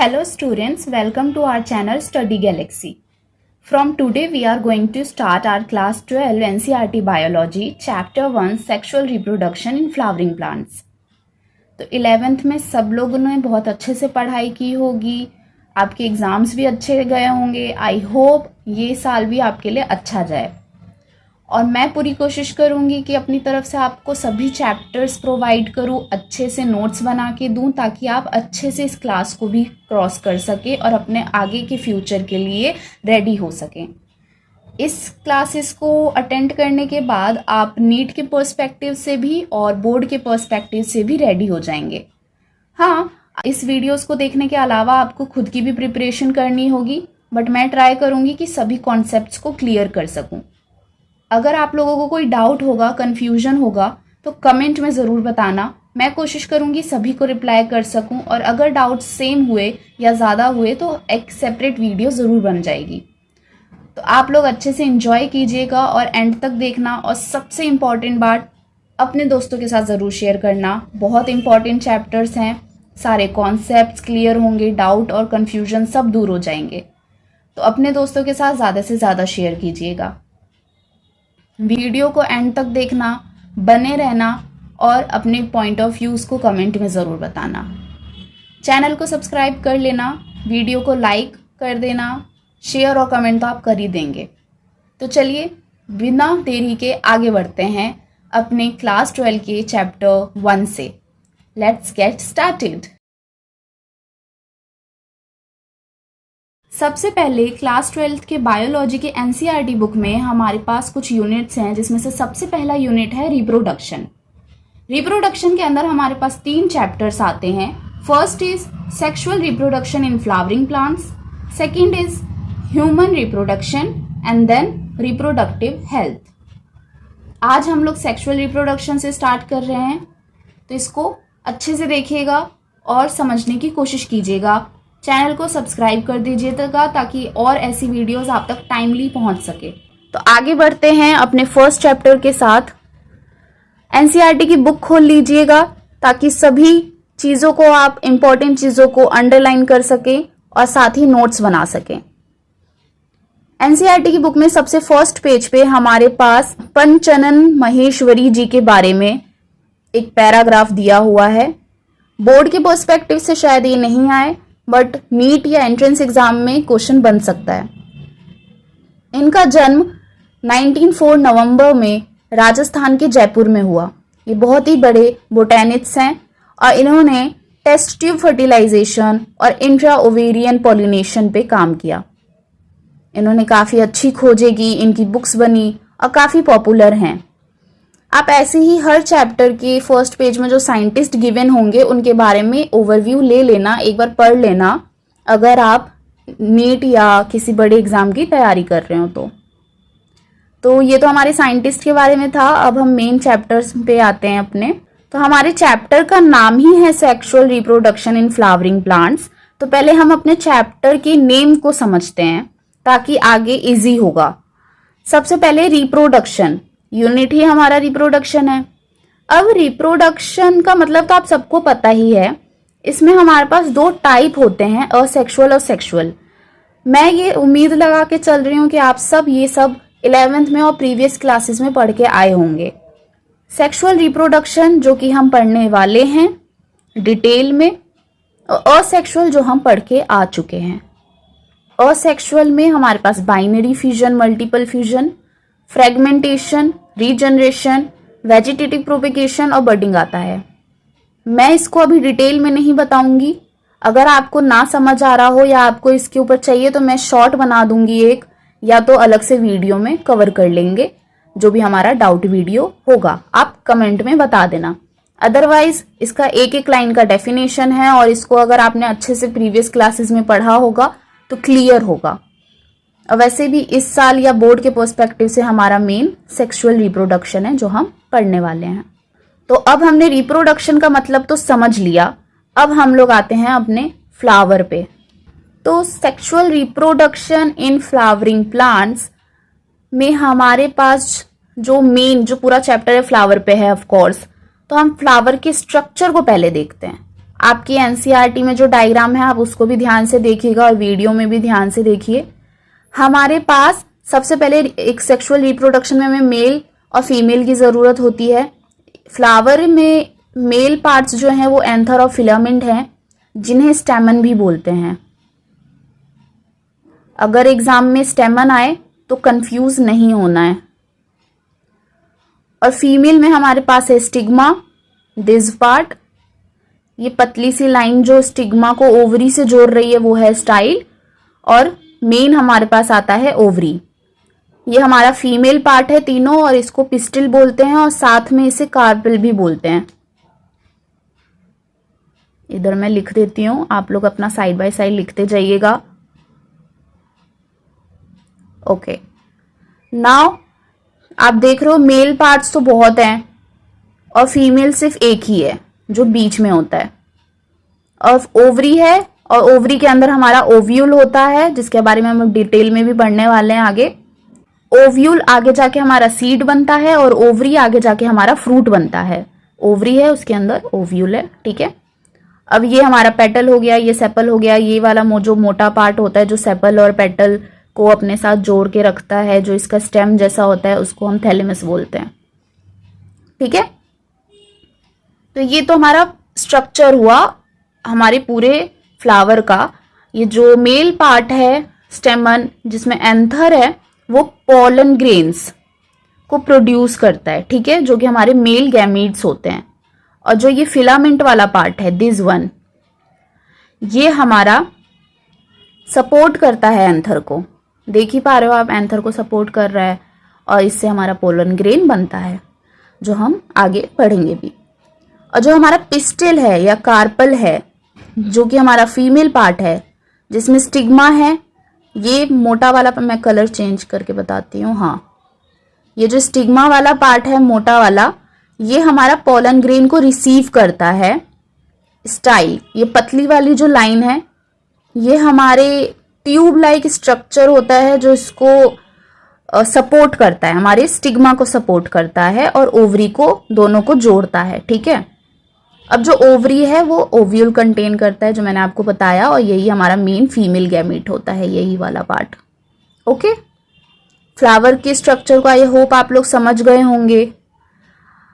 Hello students, welcome to our channel Study Galaxy. From today we are going to start our class 12 NCERT Biology Chapter 1 Sexual Reproduction in Flowering Plants. तो 11th में सब लोगों ने बहुत अच्छे से पढ़ाई की होगी, आपके एग्ज़ाम्स भी अच्छे गए होंगे। आई होप ये साल भी आपके लिए अच्छा जाए और मैं पूरी कोशिश करूँगी कि अपनी तरफ से आपको सभी चैप्टर्स प्रोवाइड करूँ, अच्छे से नोट्स बना के दूँ ताकि आप अच्छे से इस क्लास को भी क्रॉस कर सकें और अपने आगे के फ्यूचर के लिए रेडी हो सकें। इस क्लासेस को अटेंड करने के बाद आप नीट के पर्सपेक्टिव से भी और बोर्ड के पर्सपेक्टिव से भी रेडी हो जाएंगे। हाँ, इस वीडियोस को देखने के अलावा आपको खुद की भी प्रिपरेशन करनी होगी, बट मैं ट्राई करूँगी कि सभी कॉन्सेप्ट्स को क्लियर कर सकूँ। अगर आप लोगों को कोई डाउट होगा, कन्फ्यूजन होगा तो कमेंट में ज़रूर बताना। मैं कोशिश करूँगी सभी को रिप्लाई कर सकूँ और अगर डाउट सेम हुए या ज़्यादा हुए तो एक सेपरेट वीडियो ज़रूर बन जाएगी। तो आप लोग अच्छे से एंजॉय कीजिएगा और एंड तक देखना, और सबसे इम्पॉर्टेंट बात अपने दोस्तों के साथ ज़रूर शेयर करना। बहुत इंपॉर्टेंट चैप्टर्स हैं, सारे कॉन्सेप्ट्स क्लियर होंगे, डाउट और कन्फ्यूजन सब दूर हो जाएंगे। तो अपने दोस्तों के साथ ज़्यादा से ज़्यादा शेयर कीजिएगा। वीडियो को एंड तक देखना, बने रहना और अपने पॉइंट ऑफ व्यूज़ को कमेंट में ज़रूर बताना। चैनल को सब्सक्राइब कर लेना, वीडियो को लाइक कर देना, शेयर और कमेंट तो आप कर ही देंगे। तो चलिए बिना देरी के आगे बढ़ते हैं अपने क्लास 12 के चैप्टर 1 से। Let's get started. सबसे पहले क्लास 12 के बायोलॉजी के एनसीईआरटी बुक में हमारे पास कुछ यूनिट्स हैं, जिसमें से सबसे पहला यूनिट है रिप्रोडक्शन। रिप्रोडक्शन के अंदर हमारे पास 3 चैप्टर्स आते हैं। First is sexual reproduction in flowering plants, second is human reproduction and then reproductive health. आज हम लोग सेक्सुअल रिप्रोडक्शन से स्टार्ट कर रहे हैं, तो इसको अच्छे से देखिएगा और समझने की कोशिश कीजिएगा। चैनल को सब्सक्राइब कर दीजिएगा ताकि और ऐसी वीडियोस आप तक टाइमली पहुंच सके। तो आगे बढ़ते हैं अपने फर्स्ट चैप्टर के साथ। एनसीईआरटी की बुक खोल लीजिएगा ताकि सभी चीज़ों को आप, इम्पोर्टेंट चीज़ों को अंडरलाइन कर सकें और साथ ही नोट्स बना सकें। एनसीईआरटी की बुक में सबसे फर्स्ट पेज पे हमारे पास पंचनन महेश्वरी जी के बारे में एक पैराग्राफ दिया हुआ है। बोर्ड के पर्सपेक्टिव से शायद ये नहीं आए, बट नीट या एंट्रेंस एग्जाम में क्वेश्चन बन सकता है। इनका जन्म 1904 नवंबर में राजस्थान के जयपुर में हुआ। ये बहुत ही बड़े बोटेनिस्ट हैं और इन्होंने टेस्ट ट्यूब फर्टिलाइजेशन और इंट्रा ओवेरियन पॉलिनेशन पे काम किया। इन्होंने काफ़ी अच्छी खोजें की, इनकी बुक्स बनी और काफ़ी पॉपुलर हैं। आप ऐसे ही हर चैप्टर के फर्स्ट पेज में जो साइंटिस्ट गिवन होंगे उनके बारे में ओवरव्यू ले लेना, एक बार पढ़ लेना अगर आप नीट या किसी बड़े एग्जाम की तैयारी कर रहे हो तो ये तो हमारे साइंटिस्ट के बारे में था। अब हम मेन चैप्टर्स पे आते हैं अपने। तो हमारे चैप्टर का नाम ही है sexual reproduction in flowering plants. तो पहले हम अपने चैप्टर के नेम को समझते हैं ताकि आगे इजी होगा। सबसे पहले रिप्रोडक्शन यूनिट ही हमारा रिप्रोडक्शन है। अब रिप्रोडक्शन का मतलब तो आप सबको पता ही है। इसमें हमारे पास 2 टाइप होते हैं, असेक्सुअल और सेक्सुअल। मैं ये उम्मीद लगा के चल रही हूँ कि आप सब ये सब 11th में और प्रीवियस क्लासेस में पढ़ के आए होंगे। सेक्सुअल रिप्रोडक्शन जो कि हम पढ़ने वाले हैं डिटेल में, और असेक्सुअल जो हम पढ़ के आ चुके हैं। असेक्सुअल में हमारे पास binary fusion, multiple fusion, fragmentation, regeneration, vegetative propagation और बर्डिंग आता है। मैं इसको अभी डिटेल में नहीं बताऊंगी। अगर आपको ना समझ आ रहा हो या आपको इसके ऊपर चाहिए तो मैं शॉर्ट बना दूंगी एक, या तो अलग से वीडियो में कवर कर लेंगे। जो भी हमारा डाउट वीडियो होगा आप कमेंट में बता देना। अदरवाइज इसका एक लाइन का डेफिनेशन है और इसको अगर आपने अच्छे से प्रीवियस क्लासेस में पढ़ा होगा तो क्लियर होगा। और वैसे भी इस साल या बोर्ड के पर्सपेक्टिव से हमारा मेन सेक्सुअल रिप्रोडक्शन है जो हम पढ़ने वाले हैं। तो अब हमने रिप्रोडक्शन का मतलब तो समझ लिया। अब हम लोग आते हैं अपने फ्लावर पे। तो sexual reproduction in flowering plants में हमारे पास जो पूरा चैप्टर है फ्लावर पे है ऑफ कोर्स। तो हम फ्लावर के स्ट्रक्चर को पहले देखते हैं। आपकी एनसीईआरटी में जो डायग्राम है आप उसको भी ध्यान से देखिएगा और वीडियो में भी ध्यान से देखिए। हमारे पास सबसे पहले एक सेक्सुअल रिप्रोडक्शन में हमें मेल और फीमेल की ज़रूरत होती है। फ्लावर में मेल पार्ट्स जो हैं वो एंथर और फिलामेंट हैं, जिन्हें स्टेमन भी बोलते हैं। अगर एग्जाम में स्टेमन आए तो कंफ्यूज नहीं होना है। और फीमेल में हमारे पास है स्टिग्मा, दिस पार्ट, ये पतली सी लाइन जो स्टिग्मा को ओवरी से जोड़ रही है वो है स्टाइल, और मेन हमारे पास आता है ओवरी। ये हमारा फीमेल पार्ट है तीनों, और इसको पिस्टिल बोलते हैं और साथ में इसे कार्पेल भी बोलते हैं। इधर मैं लिख देती हूं, आप लोग अपना साइड बाय साइड लिखते जाइएगा। ओके, नाउ आप देख रहे हो मेल पार्ट्स तो बहुत हैं और फीमेल सिर्फ एक ही है जो बीच में होता है, और ओवरी है, और ओवरी के अंदर हमारा ओव्यूल होता है, जिसके बारे में हम डिटेल में भी पढ़ने वाले हैं आगे। ओव्यूल आगे जाके हमारा सीड बनता है और ओवरी आगे जाके हमारा फ्रूट बनता है। ओवरी है, उसके अंदर ओव्यूल है, ठीक है। अब ये हमारा पेटल हो गया, ये सेपल हो गया। ये वाला जो मोटा पार्ट होता है जो सेपल और पेटल को अपने साथ जोड़ के रखता है, जो इसका स्टेम जैसा होता है, उसको हम थैलेमस बोलते हैं, ठीक है। तो ये तो हमारा स्ट्रक्चर हुआ हमारे पूरे फ्लावर का। ये जो मेल पार्ट है स्टेमन, जिसमें एंथर है, वो पोलन ग्रेन्स को प्रोड्यूस करता है, ठीक है, जो कि हमारे मेल गैमीट्स होते हैं। और जो ये फिलामेंट वाला पार्ट है, दिस वन, ये हमारा सपोर्ट करता है एंथर को। देख ही पा रहे हो आप, एंथर को सपोर्ट कर रहा है, और इससे हमारा पोलन ग्रेन बनता है, जो हम आगे पढ़ेंगे भी। और जो हमारा पिस्टिल है या कार्पल है, जो कि हमारा फीमेल पार्ट है, जिसमें स्टिग्मा है, ये मोटा वाला, मैं कलर चेंज करके बताती हूँ। हाँ, ये जो स्टिग्मा वाला पार्ट है मोटा वाला, ये हमारा पोलन ग्रेन को रिसीव करता है। स्टाइल, ये पतली वाली जो लाइन है, ये हमारे ट्यूब लाइक स्ट्रक्चर होता है जो इसको सपोर्ट करता है, हमारे स्टिग्मा को सपोर्ट करता है और ओवरी को, दोनों को जोड़ता है, ठीक है। अब जो ओवरी है वो ओव्यूल कंटेन करता है, जो मैंने आपको बताया, और यही हमारा मेन फीमेल गैमीट होता है, यही वाला पार्ट। ओके, फ्लावर के स्ट्रक्चर को आई होप आप लोग समझ गए होंगे।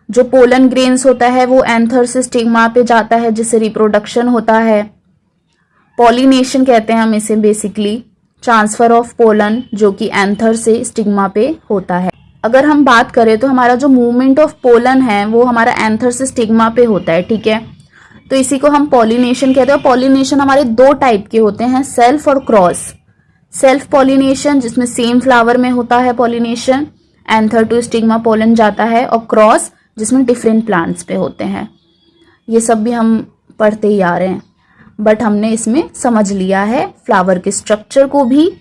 जो पोलन ग्रेन्स होता है वो एंथर से स्टिग्मा पे जाता है, जिससे रिप्रोडक्शन होता है। पॉलिनेशन कहते हैं हम इसे, बेसिकली ट्रांसफर ऑफ पोलन, जो कि एंथर से स्टिग्मा पे होता है। अगर हम बात करें तो हमारा जो मूवमेंट ऑफ पोलन है वो हमारा एंथर से स्टिग्मा पे होता है, ठीक है। तो इसी को हम पॉलिनेशन कहते हैं। पॉलिनेशन हमारे दो टाइप के होते हैं, सेल्फ और क्रॉस। सेल्फ पॉलिनेशन, जिसमें सेम फ्लावर में होता है pollination, anther to stigma pollen जाता है, और क्रॉस, जिसमें डिफरेंट प्लांट्स पे होते हैं। ये सब भी हम पढ़ते ही आ रहे हैं, बट हमने इसमें समझ लिया है फ्लावर के स्ट्रक्चर को भी,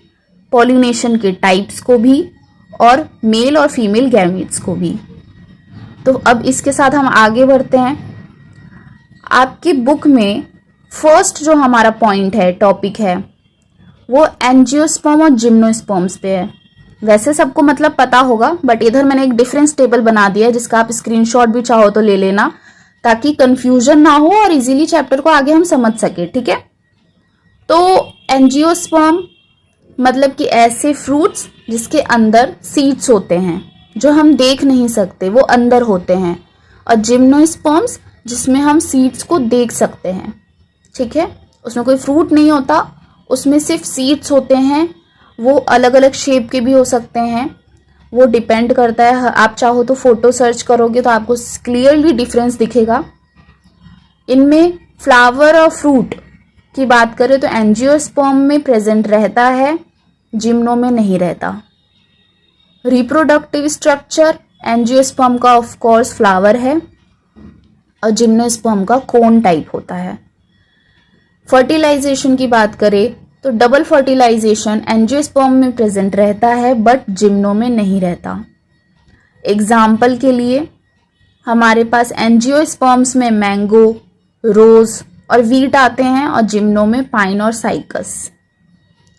पॉलिनेशन के टाइप्स को भी, और मेल और फीमेल गैमीट्स को भी। तो अब इसके साथ हम आगे बढ़ते हैं। आपकी बुक में फर्स्ट जो हमारा पॉइंट है, टॉपिक है, वो एंजियोस्पर्म और जिम्नोस्पर्म्स पे है। वैसे सबको मतलब पता होगा, बट इधर मैंने एक डिफरेंस टेबल बना दिया है, जिसका आप स्क्रीनशॉट भी चाहो तो ले लेना, ताकि कंफ्यूजन ना हो और इजीली चैप्टर को आगे हम समझ सके, ठीक है। तो एंजियोस्पर्म मतलब कि ऐसे फ्रूट्स जिसके अंदर सीड्स होते हैं, जो हम देख नहीं सकते, वो अंदर होते हैं। और जिम्नोस्पर्म्स, जिसमें हम सीड्स को देख सकते हैं, ठीक है। उसमें कोई फ्रूट नहीं होता, उसमें सिर्फ सीड्स होते हैं। वो अलग अलग शेप के भी हो सकते हैं, वो डिपेंड करता है। आप चाहो तो फोटो सर्च करोगे तो आपको क्लियरली डिफरेंस दिखेगा। इनमें फ्लावर और फ्रूट की बात करें तो एंजियोस्पर्म में प्रेजेंट रहता है, जिम्नो में नहीं रहता। रिप्रोडक्टिव स्ट्रक्चर, एंजियोस्पर्म का ऑफ कोर्स फ्लावर है और जिम्नोस्पर्म का कोन टाइप होता है। फर्टिलाइजेशन की बात करें तो डबल फर्टिलाइजेशन एंजियोस्पर्म में प्रेजेंट रहता है, बट जिम्नो में नहीं रहता। एग्जाम्पल के लिए हमारे पास एंजियोस्पर्म्स में मैंगो, रोज और वीट आते हैं, और जिम्नो में पाइन और साइकस।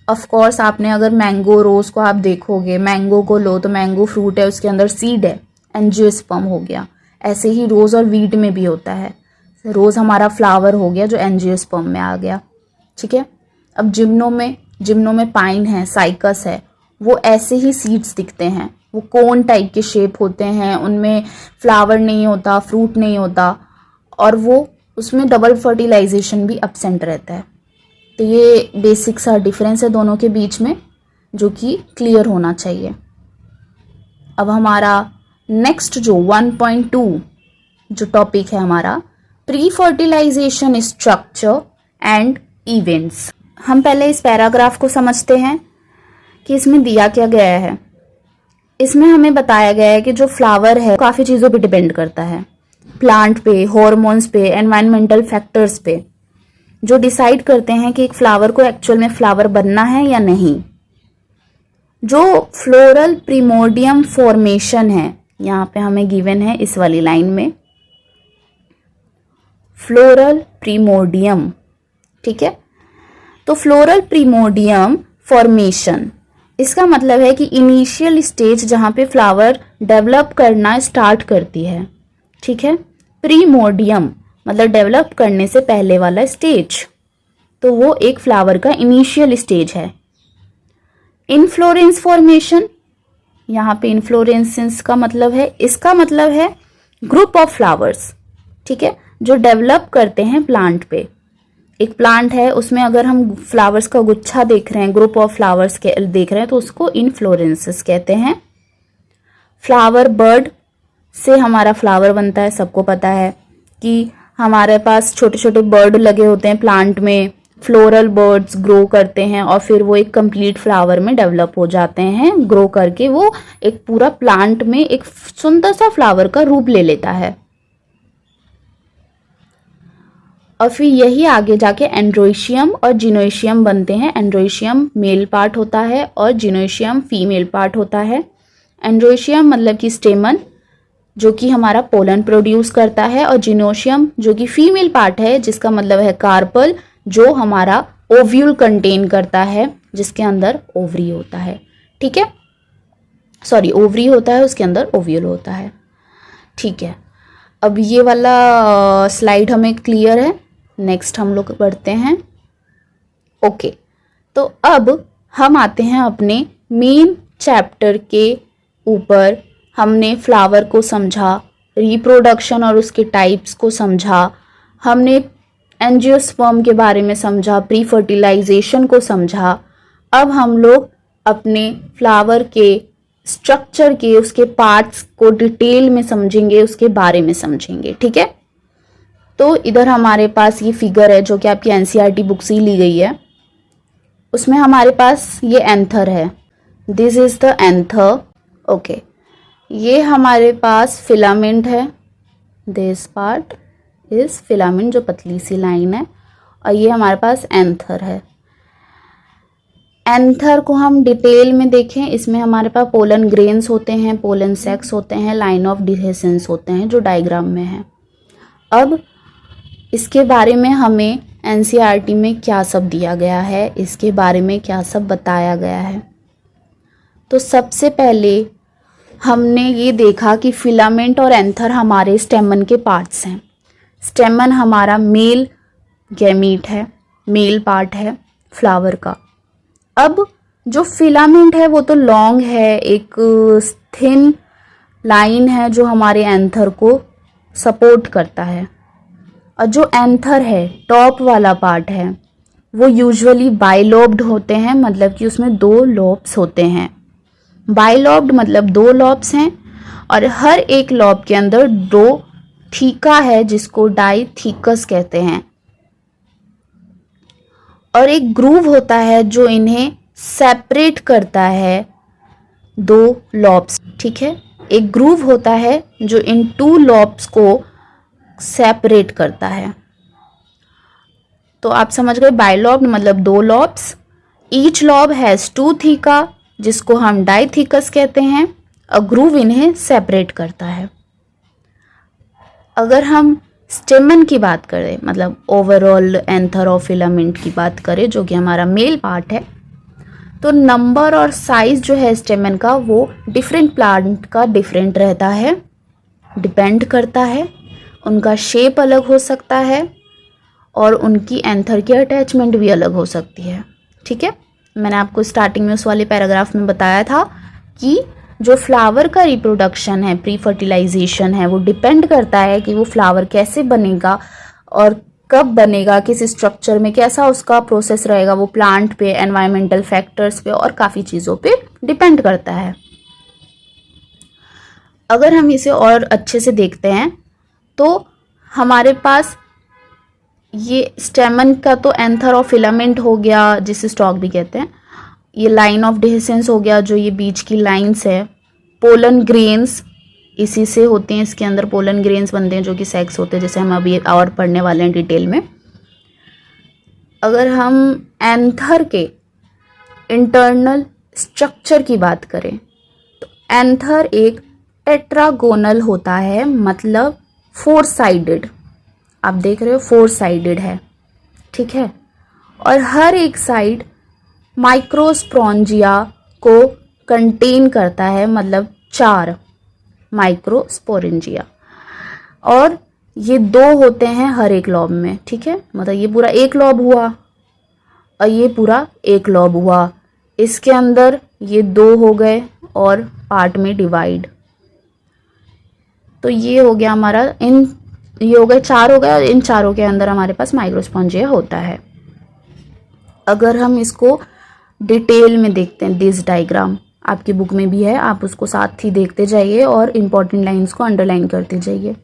ऑफ कोर्स आपने अगर मैंगो, रोज को आप देखोगे, मैंगो को लो तो मैंगो फ्रूट है, उसके अंदर सीड है, एंजियोस्पर्म हो गया। ऐसे ही रोज और वीट में भी होता है। रोज़ हमारा फ्लावर हो गया जो एंजियोस्पर्म में आ गया, ठीक है। अब जिम्नो में पाइन है, साइकस है, वो ऐसे ही सीड्स दिखते हैं, वो कोन टाइप के शेप होते हैं, उनमें फ्लावर नहीं होता, फ्रूट नहीं होता, और वो उसमें डबल फर्टिलाइजेशन भी एब्सेंट रहता है। तो ये बेसिक सा डिफरेंस है दोनों के बीच में, जो कि क्लियर होना चाहिए। अब हमारा नेक्स्ट जो 1.2 जो टॉपिक है हमारा, pre fertilisation structure and events. हम पहले इस पैराग्राफ को समझते हैं कि इसमें दिया क्या गया है। इसमें हमें बताया गया है कि जो फ्लावर है काफ़ी चीज़ों पे डिपेंड करता है, प्लांट पे, हॉर्मोन्स पे, एनवायरमेंटल फैक्टर्स पे, जो डिसाइड करते हैं कि एक फ्लावर को एक्चुअल में फ्लावर बनना है या नहीं। जो फ्लोरल प्रिमोर्डियम फॉर्मेशन है, यहाँ पे हमें गिवन है इस वाली लाइन में, फ्लोरल प्रिमोर्डियम, ठीक है। तो फ्लोरल प्रिमोर्डियम फॉर्मेशन, इसका मतलब है कि इनिशियल स्टेज जहाँ पे फ्लावर डेवलप करना स्टार्ट करती है, ठीक है। प्रीमोर्डियम मतलब डेवलप करने से पहले वाला स्टेज, तो वो एक फ्लावर का इनिशियल स्टेज है। इनफ्लोरेंस फॉर्मेशन, यहाँ पे इनफ्लोरेंसेंस का मतलब है, इसका मतलब है ग्रुप ऑफ फ्लावर्स, ठीक है, जो डेवलप करते हैं प्लांट पे। एक प्लांट है, उसमें अगर हम फ्लावर्स का गुच्छा देख रहे हैं, ग्रुप ऑफ फ्लावर्स के देख रहे हैं, तो उसको इनफ्लोरेंसेस कहते हैं। फ्लावर बर्ड से हमारा फ्लावर बनता है, सबको पता है कि हमारे पास छोटे छोटे बर्ड लगे होते हैं प्लांट में, फ्लोरल बर्ड्स ग्रो करते हैं और फिर वो एक कंप्लीट फ्लावर में डेवलप हो जाते हैं, ग्रो करके वो एक पूरा प्लांट में एक सुंदर सा फ्लावर का रूप ले लेता है। और फिर यही आगे जाके एंड्रोइशियम और जिनोइशियम बनते हैं। एंड्रोइशियम मेल पार्ट होता है और जिनोइशियम फीमेल पार्ट होता है। एंड्रोइशियम मतलब कि स्टेमन, जो कि हमारा पोलन प्रोड्यूस करता है, और जिनोशियम जो कि फीमेल पार्ट है, जिसका मतलब है कार्पल, जो हमारा ओव्यूल कंटेन करता है, जिसके अंदर ओवरी होता है, ठीक है। सॉरी, ओवरी होता है, उसके अंदर ओव्यूल होता है, ठीक है। अब ये वाला स्लाइड हमें क्लियर है। नेक्स्ट हम लोग बढ़ते हैं। ओके, तो अब हम आते हैं अपने मेन चैप्टर के ऊपर। हमने फ्लावर को समझा, रिप्रोडक्शन और उसके टाइप्स को समझा, हमने एंजियोस्पर्म के बारे में समझा, प्री फर्टिलाइजेशन को समझा। अब हम लोग अपने फ्लावर के स्ट्रक्चर के, उसके पार्ट्स को डिटेल में समझेंगे, उसके बारे में समझेंगे, ठीक है। तो इधर हमारे पास ये फिगर है जो कि आपकी एनसीईआरटी बुक से ही ली गई है। उसमें हमारे पास ये एंथर है, this is the anther, okay. ये हमारे पास फिलामेंट है, दिस पार्ट इज फिलामेंट, जो पतली सी लाइन है, और ये हमारे पास एंथर है। एंथर को हम डिटेल में देखें, इसमें हमारे पास पोलन ग्रेन्स होते हैं, पोलन सेक्स होते हैं, लाइन ऑफ डिहेसेंस होते हैं, जो डायग्राम में है। अब इसके बारे में हमें एनसीईआरटी में क्या सब दिया गया है, इसके बारे में क्या सब बताया गया है। तो सबसे पहले हमने ये देखा कि फिलामेंट और एंथर हमारे स्टेमन के पार्ट्स हैं। स्टेमन हमारा मेल गैमीट है, मेल पार्ट है फ्लावर का। अब जो फिलामेंट है वो तो लॉन्ग है, एक थिन लाइन है जो हमारे एंथर को सपोर्ट करता है। और जो एंथर है, टॉप वाला पार्ट है, वो यूजुअली बाइलोब्ड होते हैं, मतलब कि उसमें 2 लॉब्स होते हैं। बाइलोब्ड मतलब 2 लॉब्स हैं, और हर एक लॉब के अंदर 2 थीका है, जिसको डाइथीकस कहते हैं। और एक ग्रूव होता है जो इन्हें सेपरेट करता है 2 लॉब्स, ठीक है। एक ग्रूव होता है जो इन 2 लॉब्स को सेपरेट करता है। तो आप समझ गए, बाइलॉब्ड मतलब 2 lobes, each lobe has 2 theca, जिसको हम डाइथीकस कहते हैं, और ग्रूव इन्हें सेपरेट करता है। अगर हम स्टेमन की बात करें, मतलब ओवरऑल एंथर और फिलामेंट की बात करें, जो कि हमारा मेल पार्ट है, तो नंबर और साइज जो है स्टेमन का, वो डिफरेंट प्लांट का डिफरेंट रहता है, डिपेंड करता है उनका शेप अलग हो सकता है और उनकी एंथर की अटैचमेंट भी अलग हो सकती है। ठीक है, मैंने आपको स्टार्टिंग में उस वाले पैराग्राफ में बताया था कि जो फ्लावर का रिप्रोडक्शन है, प्री फर्टिलाइजेशन है, वो डिपेंड करता है कि वो फ्लावर कैसे बनेगा और कब बनेगा, किस स्ट्रक्चर में, कैसा उसका प्रोसेस रहेगा, वो प्लांट पे, एनवायरमेंटल फैक्टर्स पे और काफ़ी चीज़ों पे डिपेंड करता है। अगर हम इसे और अच्छे से देखते हैं तो हमारे पास ये स्टेमन का तो एंथर और फिलामेंट हो गया, जिसे स्टॉक भी कहते हैं। ये लाइन ऑफ डिहेसेंस हो गया, जो ये बीच की लाइंस है। पोलन ग्रेन्स इसी से होते हैं, इसके अंदर पोलन ग्रेन्स बनते हैं जो कि सेक्स होते हैं, जैसे हम अभी और पढ़ने वाले हैं डिटेल में। अगर हम एंथर के इंटरनल स्ट्रक्चर की बात करें तो एंथर एक टेट्रागोनल होता है, मतलब 4 साइडेड। आप देख रहे हो 4 साइडेड है, ठीक है। और हर एक साइड माइक्रोस्पोरेंजिया को कंटेन करता है, मतलब 4 माइक्रोस्पोरेंजिया। और ये 2 होते हैं हर एक लॉब में, ठीक है। मतलब ये पूरा एक लॉब हुआ और ये पूरा एक लॉब हुआ, इसके अंदर ये 2 हो गए और पार्ट में डिवाइड। तो ये हो गया हमारा, ये हो गए 4 हो गए और इन चारों के अंदर हमारे पास माइक्रोस्पोरेंजिया होता है। अगर हम इसको डिटेल में देखते हैं, दिस डायग्राम आपकी बुक में भी है, आप उसको साथ ही देखते जाइए और इम्पॉर्टेंट लाइंस को अंडरलाइन करते जाइए।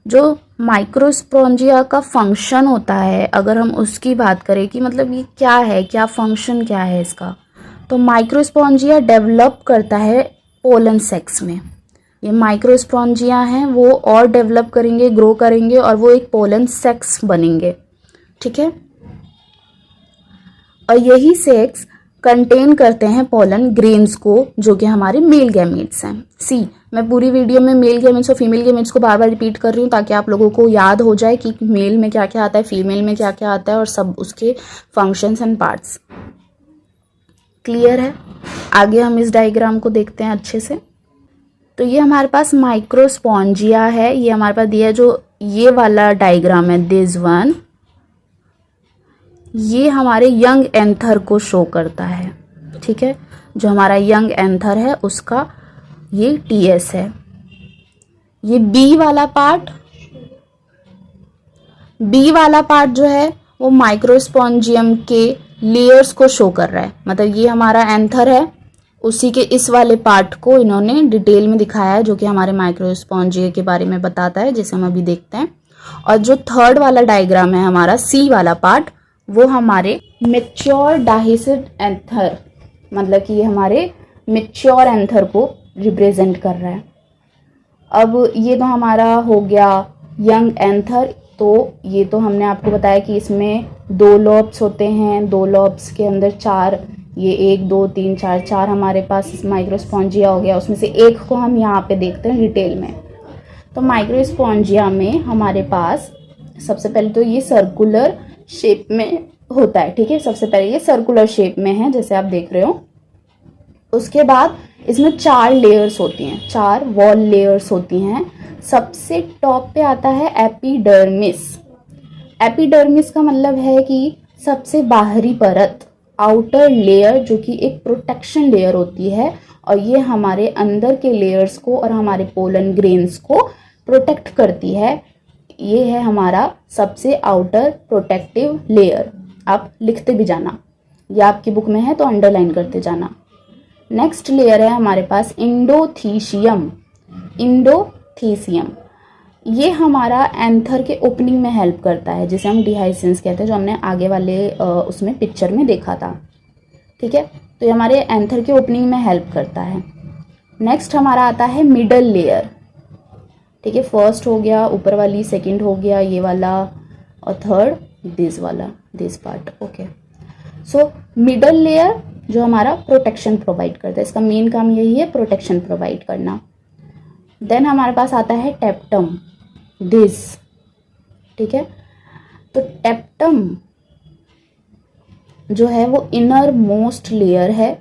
जो माइक्रोस्पोरेंजिया का फंक्शन होता है, अगर हम उसकी बात करें कि मतलब ये क्या है, क्या फंक्शन क्या है इसका, तो माइक्रोस्पोरेंजिया डेवलप करता है पोलन सेक्स में। ये माइक्रोस्पोरेंजिया हैं वो और डेवलप करेंगे, ग्रो करेंगे और वो एक पोलन सेक्स बनेंगे, ठीक है। और यही सेक्स कंटेन करते हैं पोलन ग्रेन्स को, जो कि हमारे मेल गैमेट्स हैं। सी, मैं पूरी वीडियो में मेल गैमेट्स और फीमेल गैमेट्स को बार बार रिपीट कर रही हूँ ताकि आप लोगों को याद हो जाए कि मेल में क्या क्या आता है, फीमेल में क्या क्या आता है और सब उसके फंक्शंस एंड पार्ट्स। क्लियर है? आगे हम इस डायग्राम को देखते हैं अच्छे से। तो ये हमारे पास माइक्रोस्पोरेंजिया है, ये हमारे पास दिया है, जो ये वाला डायग्राम है, दिस वन, ये हमारे यंग एंथर को शो करता है, ठीक है। जो हमारा यंग एंथर है उसका ये टीएस है। ये बी वाला पार्ट जो है वो माइक्रोस्पोरेंजियम के लेयर्स को शो कर रहा है। मतलब ये हमारा एंथर है, उसी के इस वाले पार्ट को इन्होंने डिटेल में दिखाया है, जो कि हमारे माइक्रोस्पोरेंजिया के बारे में बताता है, जिसे हम अभी देखते हैं। और जो थर्ड वाला डायग्राम है हमारा, सी वाला पार्ट, वो हमारे मैच्योर डाइसेड एंथर, मतलब कि ये हमारे मैच्योर एंथर को रिप्रेजेंट कर रहा है। अब ये तो हमारा हो गया यंग एंथर। तो ये तो हमने आपको बताया कि इसमें 2 लॉब्स होते हैं, 2 लॉब्स के अंदर 4, ये 1 2 3 4 हमारे पास माइक्रोस्पोरेंजिया हो गया। उसमें से एक को हम यहाँ पे देखते हैं डिटेल में। तो माइक्रोस्पोरेंजिया में हमारे पास सबसे पहले तो ये सर्कुलर शेप में होता है, ठीक है। सबसे पहले ये सर्कुलर शेप में है, जैसे आप देख रहे हो। उसके बाद इसमें 4 लेयर्स होती हैं, 4 वॉल लेयर्स होती हैं। सबसे टॉप पे आता है एपिडर्मिस। एपिडर्मिस का मतलब है कि सबसे बाहरी परत, आउटर लेयर, जो कि एक प्रोटेक्शन लेयर होती है, और ये हमारे अंदर के लेयर्स को और हमारे पोलन ग्रेन्स को प्रोटेक्ट करती है। ये है हमारा सबसे आउटर प्रोटेक्टिव लेयर। आप लिखते भी जाना, या आपकी बुक में है तो अंडरलाइन करते जाना। नेक्स्ट लेयर है हमारे पास इंडोथीशियम। ये हमारा एंथर के ओपनिंग में हेल्प करता है, जिसे हम डिहाइसेंस कहते हैं, जो हमने आगे वाले उसमें पिक्चर में देखा था, ठीक है। तो ये हमारे एंथर के ओपनिंग में हेल्प करता है। नेक्स्ट हमारा आता है मिडल लेयर, ठीक है। फर्स्ट हो गया ऊपर वाली, सेकंड हो गया ये वाला, और थर्ड दिस वाला, this part, okay. So middle layer जो हमारा प्रोटेक्शन प्रोवाइड करता है, इसका मेन काम यही है, प्रोटेक्शन प्रोवाइड करना। देन हमारे पास आता है टेप्टम, दिस, ठीक है। तो टेप्टम जो है वो इनर मोस्ट लेयर है,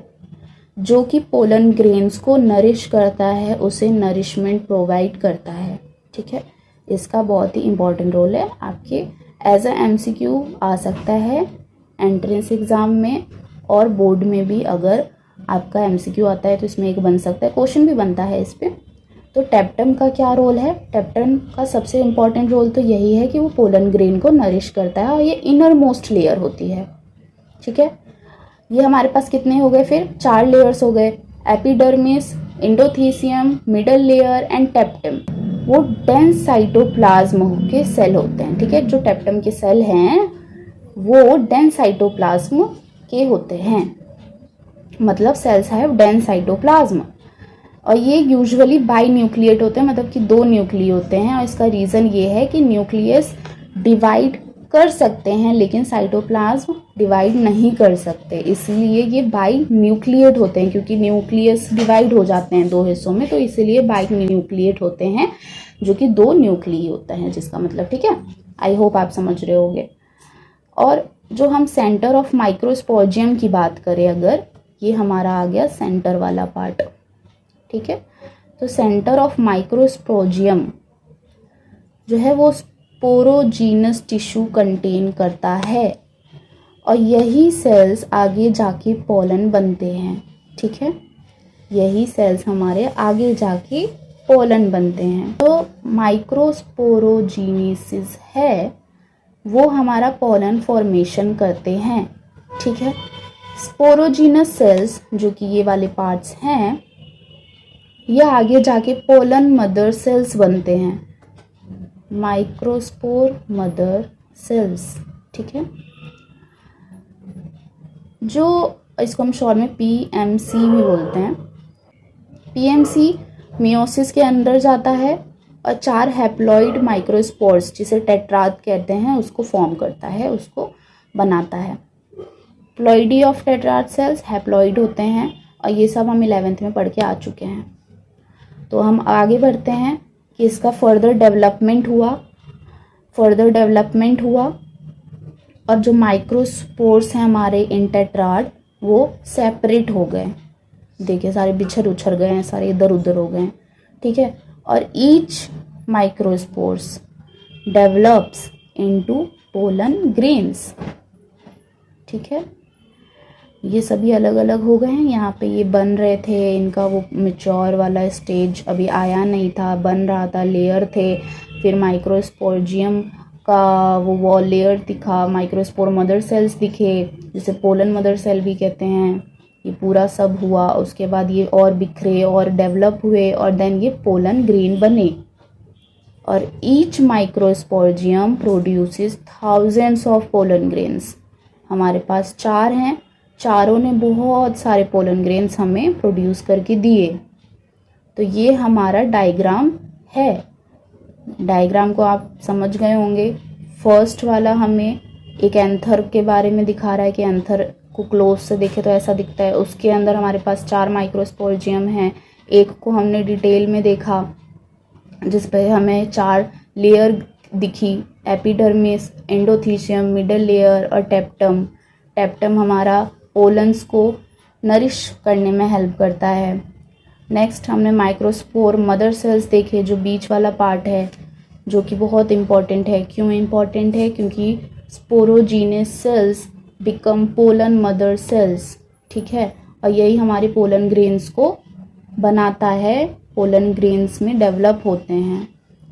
जो कि पोलन ग्रेन्स को नरिश करता है, उसे नरिशमेंट प्रोवाइड करता है, ठीक है। इसका बहुत ही इम्पोर्टेंट रोल है, आपके एज अ MCQ आ सकता है एंट्रेंस एग्ज़ाम में, और बोर्ड में भी अगर आपका MCQ आता है तो इसमें एक बन सकता है, क्वेश्चन भी बनता है इस पर। तो टेप्टम का क्या रोल है? टेप्टम का सबसे इम्पॉर्टेंट रोल तो यही है कि वो पोलन ग्रेन को नरिश करता है और ये इनर मोस्ट लेयर होती है। ठीक है, ये हमारे पास कितने हो गए फिर? 4 लेयर्स हो गए, epidermis, endothecium, middle layer and टेप्टम। वो डेंस साइटोप्लाज्म के सेल होते हैं। ठीक है, जो टेप्टम के सेल हैं वो डेंस साइटोप्लाज्म के होते हैं, मतलब सेल्स हैव डेंस साइटोप्लाज्म। और ये यूजुअली बाई न्यूक्लिएट होते हैं, मतलब कि 2 न्यूक्ली होते हैं। और इसका रीज़न ये है कि न्यूक्लियस डिवाइड कर सकते हैं लेकिन साइटोप्लाज्म डिवाइड नहीं कर सकते, इसलिए ये बाई न्यूक्लिएट होते हैं। क्योंकि न्यूक्लियस डिवाइड हो जाते हैं 2 हिस्सों में, तो इसीलिए बाई न्यूक्लिएट होते हैं, जो कि 2 न्यूक्ली होते हैं जिसका मतलब। ठीक है, आई होप आप समझ रहे होंगे। और जो हम सेंटर ऑफ माइक्रोस्पोर्जियम की बात करें अगर, ये हमारा आ गया सेंटर वाला पार्ट। ठीक है, तो सेंटर ऑफ माइक्रोस्पोर्जियम जो है वो स्पोरोजीनस टिश्यू कंटेन करता है, और यही सेल्स आगे जाके पोलन बनते हैं। ठीक है, यही सेल्स हमारे आगे जाके पोलन बनते हैं। तो माइक्रोस्पोरोजीनेसिस है वो हमारा पोलन फॉर्मेशन करते हैं। ठीक है, स्पोरोजीनस सेल्स जो कि ये वाले पार्ट्स हैं, ये आगे जाके पोलन मदर सेल्स बनते हैं, माइक्रोस्पोर मदर सेल्स। ठीक है, जो इसको हम शॉर्ट में PMC भी बोलते हैं। PMC मियोसिस के अंदर जाता है और 4 हैप्लॉइड माइक्रोस्पोर्स, जिसे टेट्राड कहते हैं, उसको फॉर्म करता है, उसको बनाता है। Ploidy of tetrad cells haploid होते हैं, और ये सब हम 11th में पढ़ के आ चुके हैं। तो हम आगे बढ़ते हैं कि इसका फर्दर डेवलपमेंट हुआ, और जो माइक्रोस्पोर्स हैं हमारे इन टेट्राड वो सेपरेट हो गए। देखिए सारे बिछड़ उछड़ गए हैं, सारे इधर उधर हो गए हैं। ठीक है, और each microspores develops into pollen grains. ठीक है, ये सभी अलग अलग हो गए हैं। यहाँ पे ये बन रहे थे, इनका वो मैच्योर वाला स्टेज अभी आया नहीं था, बन रहा था, लेयर थे। फिर माइक्रोस्पोर्जियम का वो वॉल लेयर दिखा, माइक्रोस्पोर मदर सेल्स दिखे, जिसे पोलन मदर सेल भी कहते हैं। ये पूरा सब हुआ, उसके बाद ये और बिखरे और डेवलप हुए, और देन ये पोलन ग्रेन बने। और each microsporangium produces thousands of pollen grains. हमारे पास 4 हैं, चारों ने बहुत सारे पोलन ग्रेन्स हमें प्रोड्यूस करके दिए। तो ये हमारा डायग्राम है। डायग्राम को आप समझ गए होंगे। फर्स्ट वाला हमें एक एंथर के बारे में दिखा रहा है कि एंथर को क्लोज से देखे तो ऐसा दिखता है। उसके अंदर हमारे पास 4 माइक्रोस्पोर्जियम हैं। एक को हमने डिटेल में देखा जिस पे हमें 4 लेयर दिखी, एपिडर्मिस, एंडोथीसियम, मिडल लेयर और टेप्टम। टेप्टम हमारा पोलन्स को नरिश करने में हेल्प करता है। नेक्स्ट हमने माइक्रोस्पोर मदर सेल्स देखे, जो बीच वाला पार्ट है, जो कि बहुत इम्पॉर्टेंट है। क्यों इम्पॉर्टेंट है? क्योंकि sporogenous sales become pollen mother cells. ठीक है, और यही हमारे पोलन ग्रेन्स को बनाता है, पोलन ग्रेन्स में डेवलप होते हैं।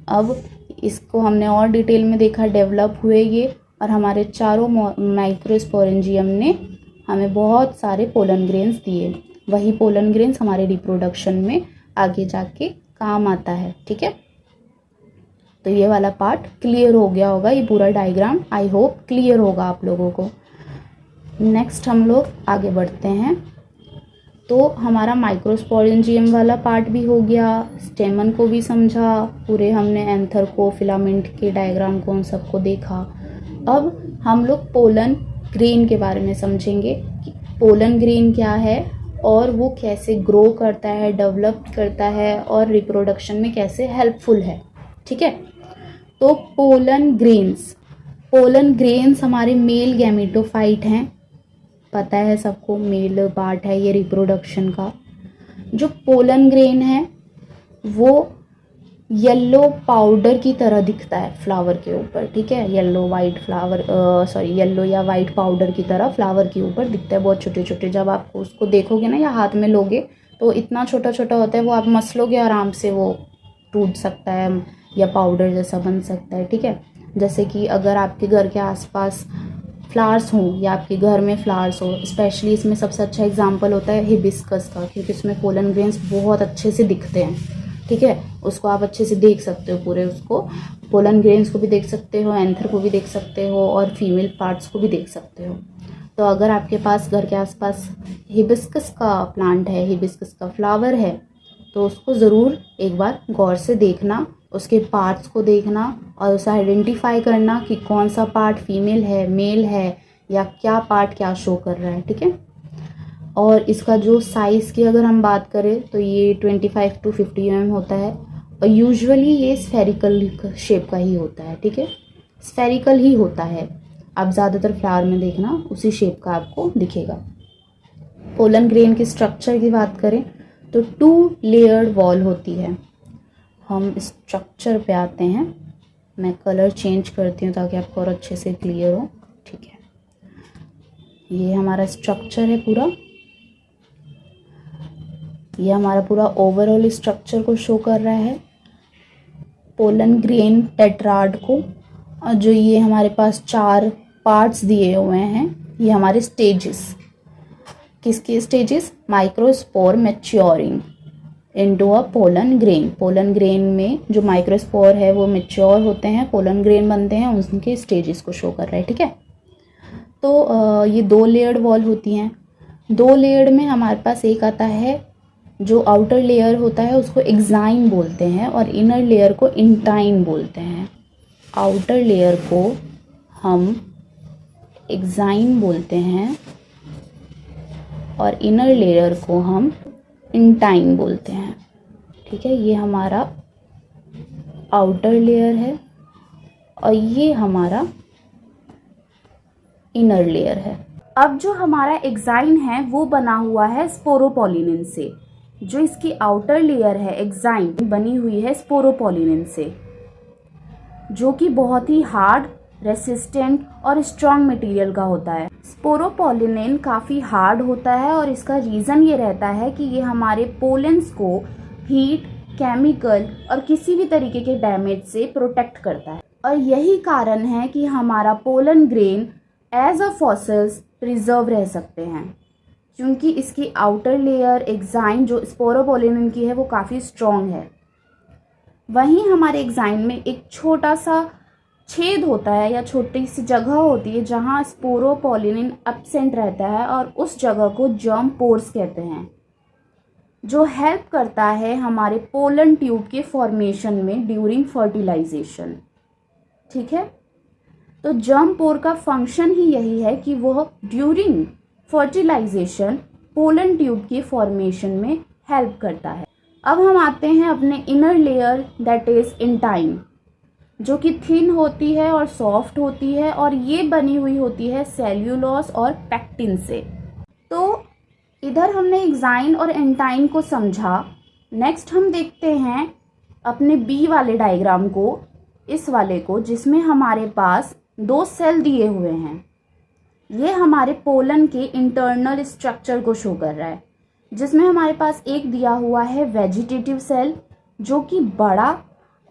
अब इसको हमने और डिटेल में देखा, डेवलप हुए ये, और हमारे चारों माइक्रोस्पोरेंजियम ने हमें बहुत सारे पोलन ग्रेन्स दिए। वही पोलन ग्रेन्स हमारे रिप्रोडक्शन में आगे जाके काम आता है। ठीक है, तो ये वाला पार्ट क्लियर हो गया होगा, ये पूरा डायग्राम आई होप क्लियर होगा आप लोगों को। नेक्स्ट हम लोग आगे बढ़ते हैं। तो हमारा माइक्रोस्पोरेंजियम वाला पार्ट भी हो गया, स्टेमन को भी समझा, पूरे हमने एंथर को, फिलामेंट के डायग्राम को, उन सबको देखा। अब हम लोग पोलन ग्रेन के बारे में समझेंगे कि पोलन ग्रेन क्या है और वो कैसे ग्रो करता है, डेवलप करता है और रिप्रोडक्शन में कैसे हेल्पफुल है। ठीक है, तो पोलन ग्रेन्स हमारे मेल गैमेटोफाइट हैं, पता है सबको, मेल पार्ट है ये रिप्रोडक्शन का। जो पोलन ग्रेन है वो येलो पाउडर की तरह दिखता है फ्लावर के ऊपर, ठीक है। Yellow white flower, sorry yellow या वाइट पाउडर की तरह फ्लावर के ऊपर दिखता है, बहुत छोटे छोटे। जब आप उसको देखोगे ना या हाथ में लोगे तो इतना छोटा छोटा होता है, वो आप मसलोगे आराम से वो टूट सकता है या पाउडर जैसा बन सकता है, ठीक है। जैसे कि अगर आपके घर के आसपास फ्लावर्स हों या आपके घर में फ्लावर्स हो, स्पेशली इसमें सबसे अच्छा एग्जांपल होता है हिबिस्कस का, क्योंकि इसमें पोलन ग्रेन्स बहुत अच्छे से दिखते हैं, ठीक है। उसको आप अच्छे से देख सकते हो, पूरे उसको पोलन ग्रेन्स को भी देख सकते हो, एंथर को भी देख सकते हो और फीमेल पार्ट्स को भी देख सकते हो। तो अगर आपके पास घर के आसपास हिबिस्कस का प्लांट है, हिबिस्कस का फ्लावर है, तो उसको ज़रूर एक बार गौर से देखना, उसके पार्ट्स को देखना और उसे आइडेंटिफाई करना कि कौन सा पार्ट फीमेल है, मेल है, या क्या पार्ट क्या शो कर रहा है, ठीक है। और इसका जो साइज़ की अगर हम बात करें तो ये 25 to 50 mm होता है और यूजुअली ये स्फेरिकल शेप का ही होता है, ठीक है। स्फेरिकल ही होता है, आप ज़्यादातर फ्लावर में देखना उसी शेप का आपको दिखेगा। पोलन ग्रेन के स्ट्रक्चर की बात करें तो 2 लेयर्ड वॉल होती है। हम स्ट्रक्चर पे आते हैं, मैं कलर चेंज करती हूँ ताकि आपको और अच्छे से क्लियर हो, ठीक है। ये हमारा स्ट्रक्चर है पूरा, ये हमारा पूरा ओवरऑल स्ट्रक्चर को शो कर रहा है पोलन ग्रेन टेट्राड को। और जो ये हमारे पास 4 पार्ट्स दिए हुए हैं, ये हमारे स्टेजेस, किसके stages? Microspore maturing into a pollen grain. Pollen grain में जो माइक्रोस्पोर है वो मैच्योर होते हैं, पोलन ग्रेन बनते हैं, उनके स्टेजेस को शो कर रहा है, ठीक है। तो ये 2 लेयर्ड वॉल होती हैं। 2 लेयर्ड में हमारे पास एक आता है, जो आउटर लेयर होता है उसको एक्साइन बोलते हैं और इनर लेयर को इंटाइन बोलते हैं। आउटर लेयर को हम एक्साइन बोलते हैं और इनर लेयर को हम इंटाइन बोलते हैं, ठीक है। ये हमारा आउटर लेयर है और ये हमारा इनर लेयर है। अब जो हमारा एक्साइन है वो बना हुआ है स्पोरोपोलिनिन से, जो इसकी आउटर लेयर है एक्साइन बनी हुई है स्पोरोपोलिनिन से, जो कि बहुत ही हार्ड, रेसिस्टेंट और स्ट्रॉन्ग मटेरियल का होता है। स्पोरोपोलिनिन काफ़ी हार्ड होता है और इसका रीज़न ये रहता है कि ये हमारे पोलेंस को हीट, केमिकल और किसी भी तरीके के डैमेज से प्रोटेक्ट करता है। और यही कारण है कि हमारा pollen grain as a fossils preserve रह सकते हैं, क्योंकि इसकी आउटर लेयर एक्साइन जो स्पोरोपोलिनिन की है वो काफ़ी स्ट्रॉन्ग है। वहीं हमारे एक्साइन में एक छोटा सा छेद होता है या छोटी सी जगह होती है जहां स्पोरोपोलिनिन एब्सेंट रहता है और उस जगह को जर्म पोर्स कहते हैं, जो हेल्प करता है हमारे पोलन ट्यूब के फॉर्मेशन में ड्यूरिंग फर्टिलाइजेशन, ठीक है। तो जर्म पोर का फंक्शन ही यही है कि वह ड्यूरिंग फर्टिलाइजेशन पोलन ट्यूब के फॉर्मेशन में हेल्प करता है। अब हम आते हैं अपने inner layer that is intine, जो कि थिन होती है और सॉफ्ट होती है और ये बनी हुई होती है सेल्यूलोस और पैक्टिन से। तो इधर हमने एक्साइन और इंटाइन को समझा। नेक्स्ट हम देखते हैं अपने बी वाले डायग्राम को, इस वाले को, जिसमें हमारे पास 2 सेल दिए हुए हैं। ये हमारे पोलन के इंटरनल स्ट्रक्चर को शो कर रहा है, जिसमें हमारे पास एक दिया हुआ है वेजिटेटिव सेल, जो कि बड़ा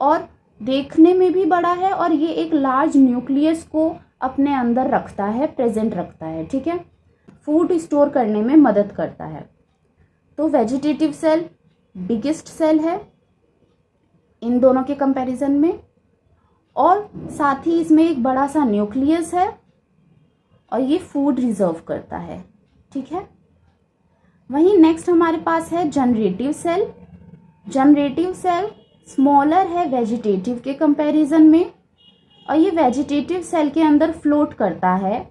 और देखने में भी बड़ा है और ये एक लार्ज न्यूक्लियस को अपने अंदर रखता है, प्रेजेंट रखता है, ठीक है। फूड स्टोर करने में मदद करता है। तो वेजिटेटिव सेल बिगेस्ट सेल है इन दोनों के कंपैरिजन में, और साथ ही इसमें एक बड़ा सा न्यूक्लियस है और ये फूड रिजर्व करता है, ठीक है। वहीं नेक्स्ट हमारे पास है generative cell. Generative cell smaller है वेजिटेटिव के कंपैरिजन में, और ये वेजिटेटिव सेल के अंदर फ्लोट करता है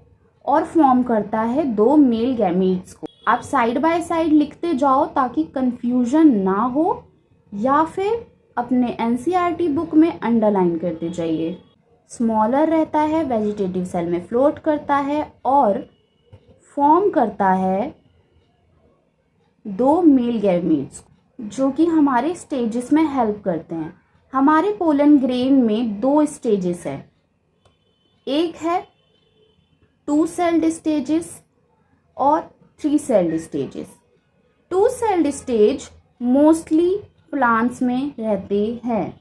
और फॉर्म करता है 2 मेल गैमीट्स को। आप साइड बाय साइड लिखते जाओ ताकि कंफ्यूजन ना हो, या फिर अपने एनसीईआरटी बुक में अंडरलाइन करते जाइए। स्मॉलर रहता है, वेजिटेटिव सेल में फ्लोट करता है और फॉर्म करता है 2 मेल गैमीट्स, जो कि हमारे स्टेजेस में हेल्प करते हैं। हमारे पोलन ग्रेन में 2 स्टेजेस है, एक है 2 सेल्ड स्टेजेस और 3 sailed stages. 2 sailed stage mostly plants में रहते हैं,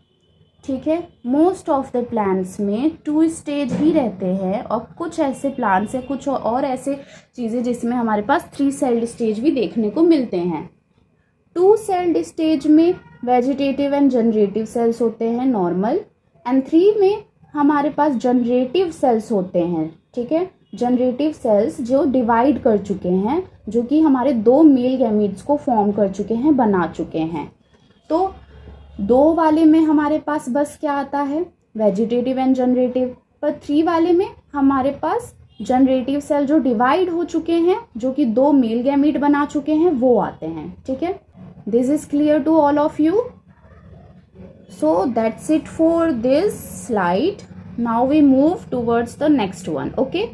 ठीक है। मोस्ट ऑफ द प्लांट्स में 2 स्टेज ही रहते हैं, और कुछ ऐसे प्लांट्स हैं, कुछ और ऐसे चीज़ें जिसमें हमारे पास 3 सेल्ड स्टेज भी देखने को मिलते हैं। 2 सेल्ड स्टेज में वेजिटेटिव एंड जनरेटिव सेल्स होते हैं नॉर्मल, एंड 3 में हमारे पास जनरेटिव सेल्स होते हैं, ठीक है। जनरेटिव सेल्स जो डिवाइड कर चुके हैं, जो कि हमारे 2 मेल गैमीट्स को फॉर्म कर चुके हैं, बना चुके हैं। तो 2 वाले में हमारे पास बस क्या आता है, वेजिटेटिव एंड जनरेटिव, पर 3 वाले में हमारे पास जनरेटिव सेल जो डिवाइड हो चुके हैं, जो कि 2 मेल गैमीट बना चुके हैं, वो आते हैं, ठीक है। This is clear to all of you. So that's it for this slide. Now we move towards the next one. Okay,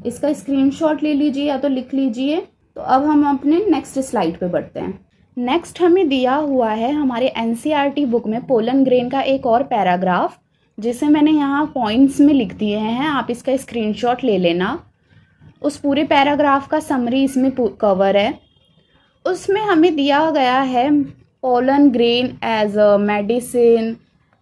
इसका स्क्रीनशॉट ले लीजिए या तो लिख लीजिए। तो अब हम अपने नेक्स्ट स्लाइड पे बढ़ते हैं। नेक्स्ट हमें दिया हुआ है हमारे एनसीईआरटी बुक में पोलन ग्रेन का एक और पैराग्राफ, जिसे मैंने यहाँ पॉइंट्स में लिख दिए हैं, आप इसका स्क्रीनशॉट ले लेना। उस पूरे पैराग्राफ का समरी इसमें कवर है। उसमें हमें दिया गया है pollen grain as a medicine,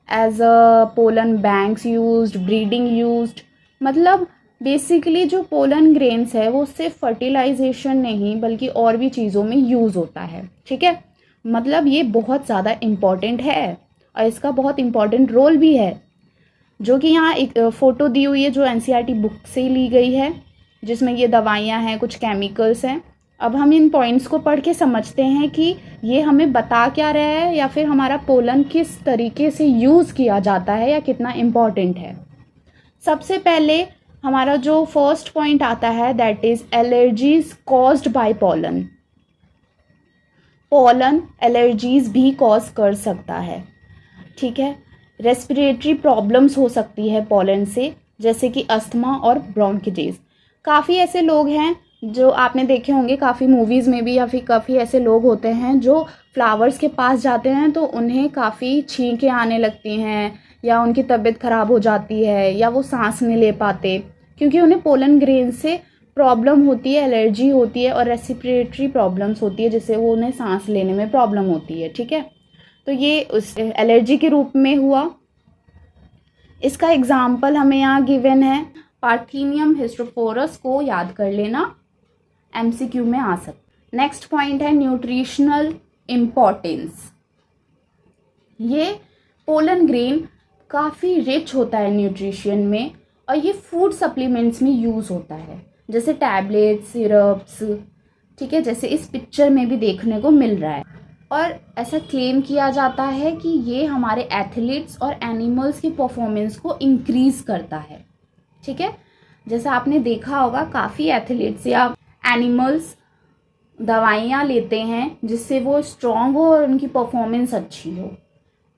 as a pollen banks used, breeding used. मतलब बेसिकली जो पोलन ग्रेन्स है वो सिर्फ फर्टिलाइजेशन नहीं बल्कि और भी चीज़ों में यूज़ होता है, ठीक है। मतलब ये बहुत ज़्यादा इम्पॉर्टेंट है और इसका बहुत इम्पॉर्टेंट रोल भी है, जो कि यहाँ एक फ़ोटो दी हुई है जो एनसीईआरटी बुक से ली गई है, जिसमें ये दवाइयाँ हैं, कुछ केमिकल्स हैं। अब हम इन पॉइंट्स को पढ़ के समझते हैं कि ये हमें बता क्या रहा है, या फिर हमारा पोलन किस तरीके से यूज़ किया जाता है या कितना इम्पॉर्टेंट है। सबसे पहले हमारा जो फर्स्ट पॉइंट आता है, that is allergies caused by pollen. Pollen allergies भी कॉज कर सकता है, ठीक है। रेस्पिरेटरी प्रॉब्लम्स हो सकती है पोलन से, जैसे कि अस्थमा और ब्रोंकिटिस। काफ़ी ऐसे लोग हैं जो आपने देखे होंगे काफ़ी मूवीज़ में भी, या फिर काफ़ी ऐसे लोग होते हैं जो फ्लावर्स के पास जाते हैं तो उन्हें काफ़ी छींकें आने लगती हैं, या उनकी तबीयत ख़राब हो जाती है, या वो सांस नहीं ले पाते, क्योंकि उन्हें पोलन ग्रेन से प्रॉब्लम होती है, एलर्जी होती है और रेस्पिरेटरी प्रॉब्लम्स होती है, जिससे वो उन्हें सांस लेने में प्रॉब्लम होती है, ठीक है। तो ये उस एलर्जी के रूप में हुआ। इसका एग्जाम्पल हमें यहाँ गिवन है, पार्थेनियम हिस्टोफोरस को याद कर लेना, एमसीक्यू में आ सकता। नेक्स्ट पॉइंट है न्यूट्रिशनल इम्पोर्टेंस। ये पोलन ग्रेन काफ़ी रिच होता है न्यूट्रिशन में, और ये फूड सप्लीमेंट्स में यूज़ होता है, जैसे टैबलेट्स, सिरप्स, ठीक है, जैसे इस पिक्चर में भी देखने को मिल रहा है। और ऐसा क्लेम किया जाता है कि ये हमारे एथलीट्स और एनिमल्स की परफॉर्मेंस को इंक्रीज़ करता है, ठीक है। जैसा आपने देखा होगा काफ़ी एथलीट्स या एनिमल्स दवाइयाँ लेते हैं जिससे वो स्ट्रॉन्ग हो और उनकी परफॉर्मेंस अच्छी हो,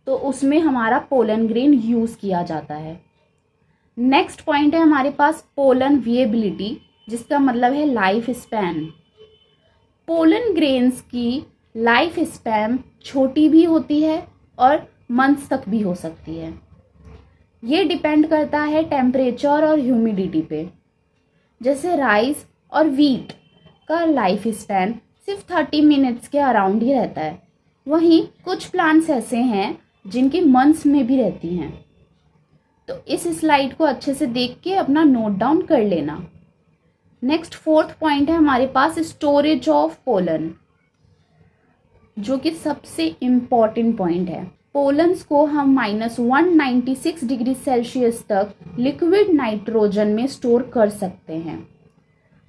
तो उसमें हमारा पोलन ग्रेन यूज़ किया जाता है। नेक्स्ट पॉइंट है हमारे पास पोलन विएबिलिटी, जिसका मतलब है लाइफ स्पैन। पोलन ग्रेन्स की लाइफ स्पैन छोटी भी होती है और मंथ्स तक भी हो सकती है। ये डिपेंड करता है टेम्परेचर और ह्यूमिडिटी पे। जैसे राइस और वीट का लाइफ स्पैन सिर्फ 30 मिनट्स के अराउंड ही रहता है, वहीं कुछ प्लांट्स ऐसे हैं जिनकी मंथ्स में भी रहती हैं। तो इस स्लाइड को अच्छे से देख के अपना नोट डाउन कर लेना। नेक्स्ट फोर्थ पॉइंट है हमारे पास स्टोरेज ऑफ पोलन, जो कि सबसे इम्पॉर्टेंट पॉइंट है। पोलन्स को हम -196 डिग्री सेल्सियस तक लिक्विड नाइट्रोजन में स्टोर कर सकते हैं,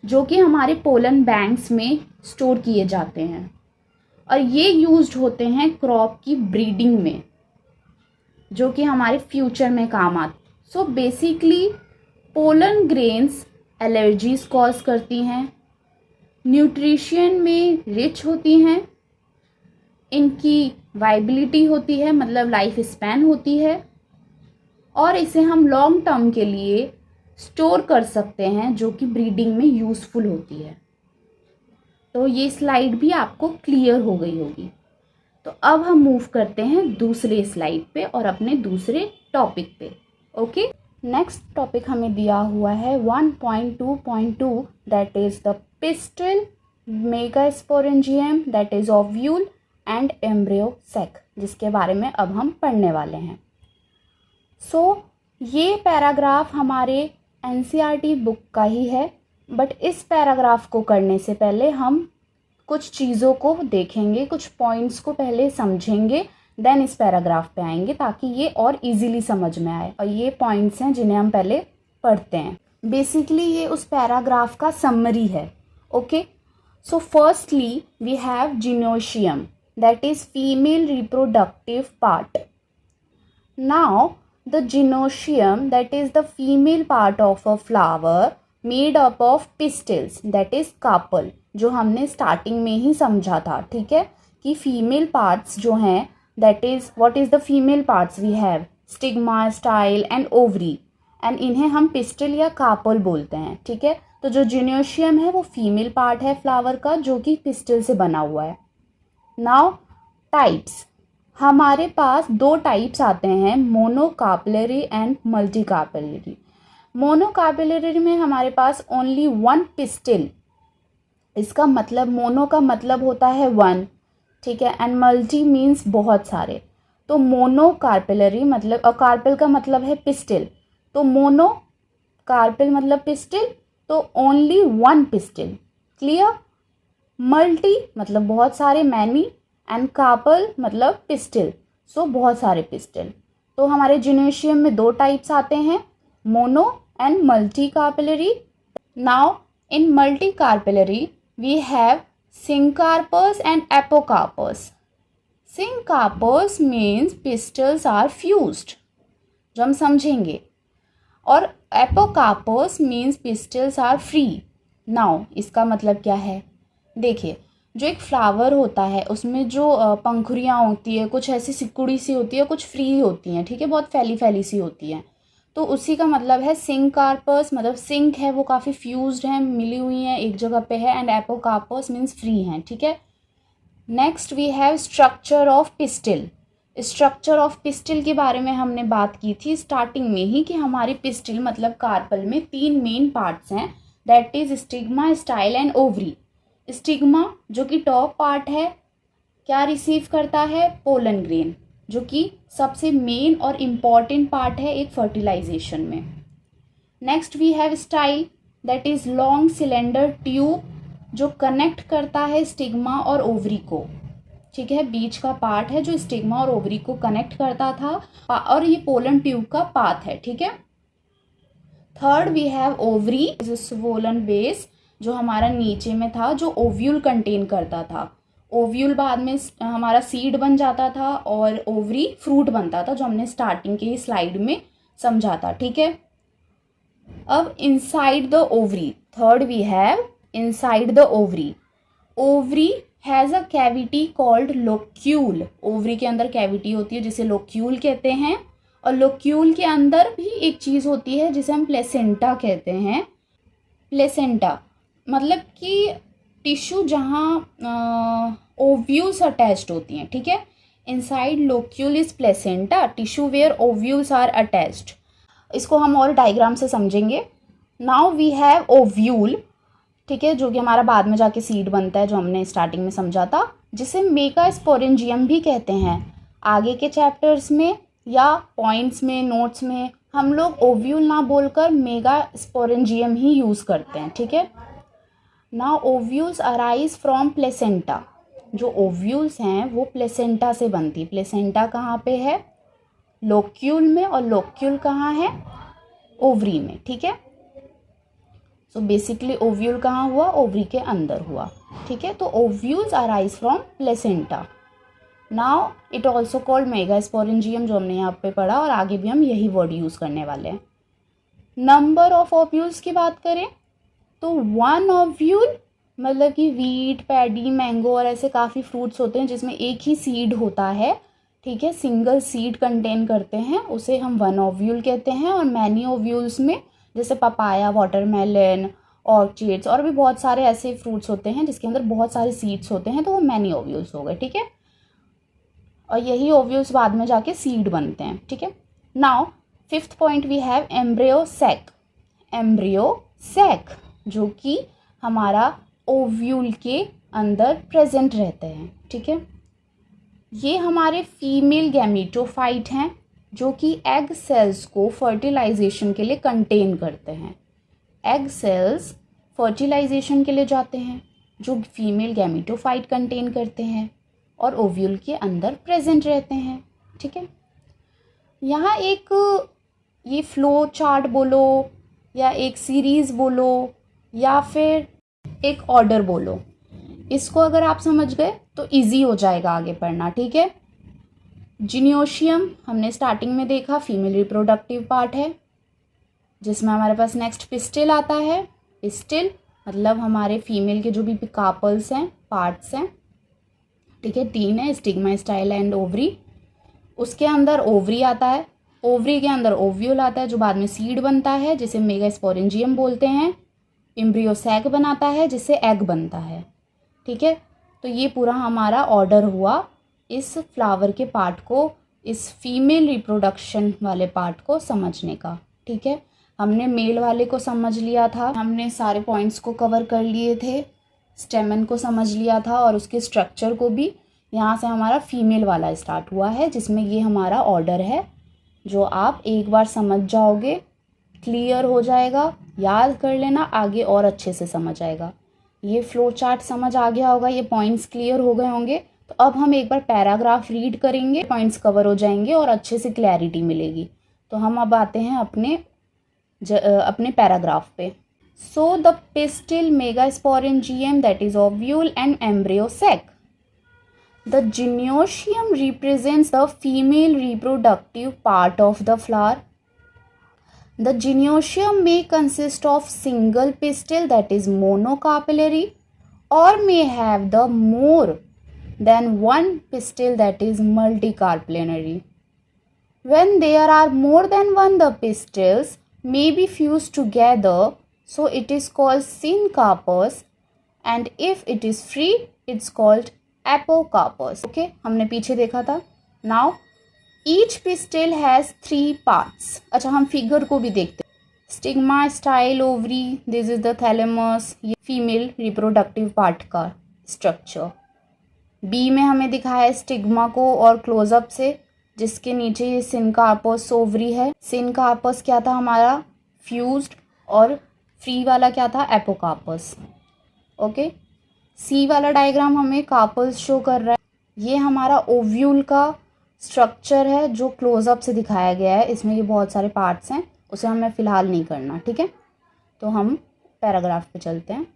जो कि हमारे पोलन बैंक्स में स्टोर किए जाते हैं, और ये यूज्ड होते हैं क्रॉप की ब्रीडिंग में, जो कि हमारे फ्यूचर में काम आते। So basically pollen grains allergies cause करती हैं, न्यूट्रिशन में रिच होती हैं, इनकी वाइबिलिटी होती है, मतलब लाइफ स्पैन होती है, और इसे हम लॉन्ग टर्म के लिए स्टोर कर सकते हैं, जो कि ब्रीडिंग में यूज़फुल होती है। तो ये स्लाइड भी आपको क्लियर हो गई होगी। तो अब हम मूव करते हैं दूसरे स्लाइड पे और अपने दूसरे टॉपिक पे। ओके, नेक्स्ट टॉपिक हमें दिया हुआ है 1.2.2 that is the pistil, megasporangium that is ovule and embryo sac, जिसके बारे में अब हम पढ़ने वाले हैं। ये पैराग्राफ हमारे एनसीईआरटी बुक का ही है, बट इस पैराग्राफ को करने से पहले हम कुछ चीज़ों को देखेंगे, कुछ पॉइंट्स को पहले समझेंगे, देन इस पैराग्राफ पे आएंगे ताकि ये और इजीली समझ में आए। और ये पॉइंट्स हैं जिन्हें हम पहले पढ़ते हैं। बेसिकली ये उस पैराग्राफ का समरी है। Okay, so firstly we have gynoecium that is female reproductive part. Now the gynoecium, that is the female part of a flower made up of pistils, that is carpel, जो हमने starting में ही समझा था। ठीक है, कि female parts जो हैं, that is what is the female parts we have stigma, style and ovary, and इन्हें हम पिस्टल या कार्पल बोलते हैं। ठीक है, तो जो जिनोशियम है वो फीमेल पार्ट है फ्लावर का, जो कि पिस्टल से बना हुआ है। नाउ टाइप्स, हमारे पास दो टाइप्स आते हैं, मोनोकार्पेलरी एंड मल्टीकार्पेलरी। मोनोकार्पेलरी में हमारे पास ओनली वन पिस्टिल, इसका मतलब मोनो का मतलब होता है वन, ठीक है, एंड मल्टी मीन्स बहुत सारे। तो मोनोकार्पेलरी मतलब, और कार्पेल का मतलब है पिस्टिल, तो मोनो कार्पेल मतलब पिस्टिल, तो only one pistil. Clear? Multi मतलब बहुत सारे, मैनी, एंड कार्पल मतलब पिस्टिल, सो बहुत सारे पिस्टिल। तो हमारे जिनोशियम में दो टाइप्स आते हैं, mono and multi carpellary. Now in multi carpellary we have syncarpus and apocarpus. Syncarpus means pistils are fused, जो हम समझेंगे, और apocarpus means pistils are free. Now इसका मतलब क्या है? देखिए, जो एक फ्लावर होता है उसमें जो पंखुड़ियाँ होती है, कुछ ऐसी सिकुड़ी सी होती है, कुछ फ्री होती हैं, ठीक है, बहुत फैली फैली सी होती हैं, तो उसी का मतलब है सिंकार्पस, मतलब सिंक है वो काफ़ी फ्यूज्ड है, मिली हुई हैं, एक जगह पे है, एंड एपोकार्पस मीन्स फ्री हैं। ठीक है, next we have structure of pistil. Structure of pistil के बारे में हमने बात की थी स्टार्टिंग में ही कि हमारी पिस्टिल मतलब कार्पल में तीन मेन पार्ट्स हैं, that is stigma, style and ovary. Stigma जो कि टॉप पार्ट है, क्या रिसीव करता है? पोलन ग्रेन, जो कि सबसे मेन और इम्पॉर्टेंट पार्ट है एक फर्टिलाइजेशन में। Next we have style, that is long cylinder tube, जो कनेक्ट करता है स्टिग्मा और ओवरी को। ठीक है, बीच का पार्ट है जो स्टिग्मा और ओवरी को कनेक्ट करता था, और ये पोलन ट्यूब का पाथ है। ठीक है, third we have ovary, is swollen base, जो हमारा नीचे में था, जो ओव्यूल कंटेन करता था। ओव्यूल बाद में हमारा सीड बन जाता था और ओवरी फ्रूट बनता था, जो हमने स्टार्टिंग के ही स्लाइड में समझा था। ठीक है, अब inside the ovary, third we have inside the ovary. Ovary has a cavity called locule. Ovary के अंदर कैविटी होती है जिसे लोक्यूल कहते हैं, और लोक्यूल के अंदर भी एक चीज़ होती है जिसे हम प्लेसेंटा कहते हैं। प्लेसेंटा मतलब कि टिश्यू जहाँ ओव्यूल्स अटैच्ड होती हैं। ठीक है, inside locule is placenta, tissue where ovules are attached. इसको हम और डायग्राम से समझेंगे। नाउ वी हैव ओव्यूल, ठीक है, जो कि हमारा बाद में जाके सीड बनता है, जो हमने स्टार्टिंग में समझा था, जिसे मेगास्पोरेंजियम भी कहते हैं। आगे के चैप्टर्स में या पॉइंट्स में, नोट्स में हम लोग ओव्यूल ना बोलकर मेगास्पोरेंजियम ही यूज़ करते हैं। ठीक है, now ovules arise from placenta. जो ओव्यूल्स हैं वो प्लेसेंटा से बनती। प्लेसेंटा कहाँ पे है? लोक्यूल में, और लोक्यूल कहाँ है? ओवरी में। ठीक है, सो बेसिकली ओव्यूल कहाँ हुआ? ओवरी के अंदर हुआ। ठीक है, तो ovules arise from placenta. Now it also called megasporangium, जो हमने यहाँ पे पढ़ा, और आगे भी हम यही वर्ड यूज़ करने वाले हैं। नंबर ऑफ ओव्यूल्स की बात करें तो वन ओव्यूल मतलब कि वीट, पैडी, मैंगो और ऐसे काफ़ी फ्रूट्स होते हैं जिसमें एक ही सीड होता है। ठीक है, सिंगल सीड कंटेन करते हैं, उसे हम वन ओव्यूल कहते हैं। और मैनी ओव्यूल्स में जैसे पपाया, वाटरमेलन, ऑर्चिड्स और भी बहुत सारे ऐसे फ्रूट्स होते हैं जिसके अंदर बहुत सारे सीड्स होते हैं, तो वो मैनी ओव्यूल्स हो गए। ठीक है, और यही ओव्यूल्स बाद में जाके सीड बनते हैं, ठीक है। Now fifth point we have embryo sac. Embryo sac जो कि हमारा ओव्यूल के अंदर प्रेजेंट रहते हैं, ठीक है। ये हमारे फीमेल गैमीटोफाइट हैं जो कि एग सेल्स को फर्टिलाइजेशन के लिए कंटेन करते हैं। एग सेल्स फर्टिलाइजेशन के लिए जाते हैं जो फीमेल गैमीटोफाइट कंटेन करते हैं और ओव्यूल के अंदर प्रेजेंट रहते हैं, ठीक है। यहाँ एक ये फ्लो चार्ट बोलो या एक सीरीज़ बोलो या फिर एक ऑर्डर बोलो, इसको अगर आप समझ गए तो इजी हो जाएगा आगे पढ़ना, ठीक है। जिनियोशियम हमने स्टार्टिंग में देखा, फीमेल रिप्रोडक्टिव पार्ट है जिसमें हमारे पास नेक्स्ट पिस्टिल आता है। पिस्टिल मतलब हमारे फीमेल के जो भी कार्पल्स हैं, पार्ट्स हैं, ठीक है, 3 है, स्टिग्मा, स्टाइल एंड ओवरी। उसके अंदर ओवरी आता है, ओवरी के अंदर ओव्यूल आता है जो बाद में सीड बनता है जिसे मेगास्पोरेंजियम बोलते हैं। एम्ब्रियो सैक बनाता है जिससे एग बनता है, ठीक है। तो ये पूरा हमारा ऑर्डर हुआ इस फ्लावर के पार्ट को, इस फीमेल रिप्रोडक्शन वाले पार्ट को समझने का, ठीक है। हमने मेल वाले को समझ लिया था, हमने सारे पॉइंट्स को कवर कर लिए थे, स्टेमन को समझ लिया था और उसके स्ट्रक्चर को भी। यहाँ से हमारा फीमेल वाला स्टार्ट हुआ है जिसमें ये हमारा ऑर्डर है जो आप एक बार समझ जाओगे, क्लियर हो जाएगा, याद कर लेना, आगे और अच्छे से समझ आएगा। ये फ्लो चार्ट समझ आ गया होगा, ये पॉइंट्स क्लियर हो गए होंगे। तो अब हम एक बार पैराग्राफ रीड करेंगे, पॉइंट्स कवर हो जाएंगे और अच्छे से क्लैरिटी मिलेगी। तो हम अब आते हैं अपने पैराग्राफ पे। So the pistil, megasporangium that is ovule and embryo sac. The gynoecium represents the female reproductive part of the flower. The gynoecium may consist of single pistil that is monocarpellary or may have the more than one pistil that is multicarpellary. When there are more than one, the pistils may be fused together, so it is called syncarpous, and if it is free, it's called apocarpous. Okay, हमने पीछे देखा था। Now each pistil has 3 parts. अच्छा, हम figure को भी देखते हैं। Stigma, style, ovary, this is the thalamus, ये फीमेल रिप्रोडक्टिव पार्ट का स्ट्रक्चर। बी में हमें दिखाया है स्टिग्मा को और क्लोजअप से, जिसके नीचे ये सिनकार्पस ओवरी है। सिनकार्पस क्या था हमारा, फ्यूज्ड, और फ्री वाला क्या था, एपोकार्पस। ओके, सी वाला डायग्राम हमें कार्पल्स शो कर रहा है। ये हमारा ओव्यूल का स्ट्रक्चर है जो क्लोजअप से दिखाया गया है। इसमें ये बहुत सारे पार्ट्स हैं, उसे हमें फ़िलहाल नहीं करना, ठीक है। तो हम पैराग्राफ पे चलते हैं।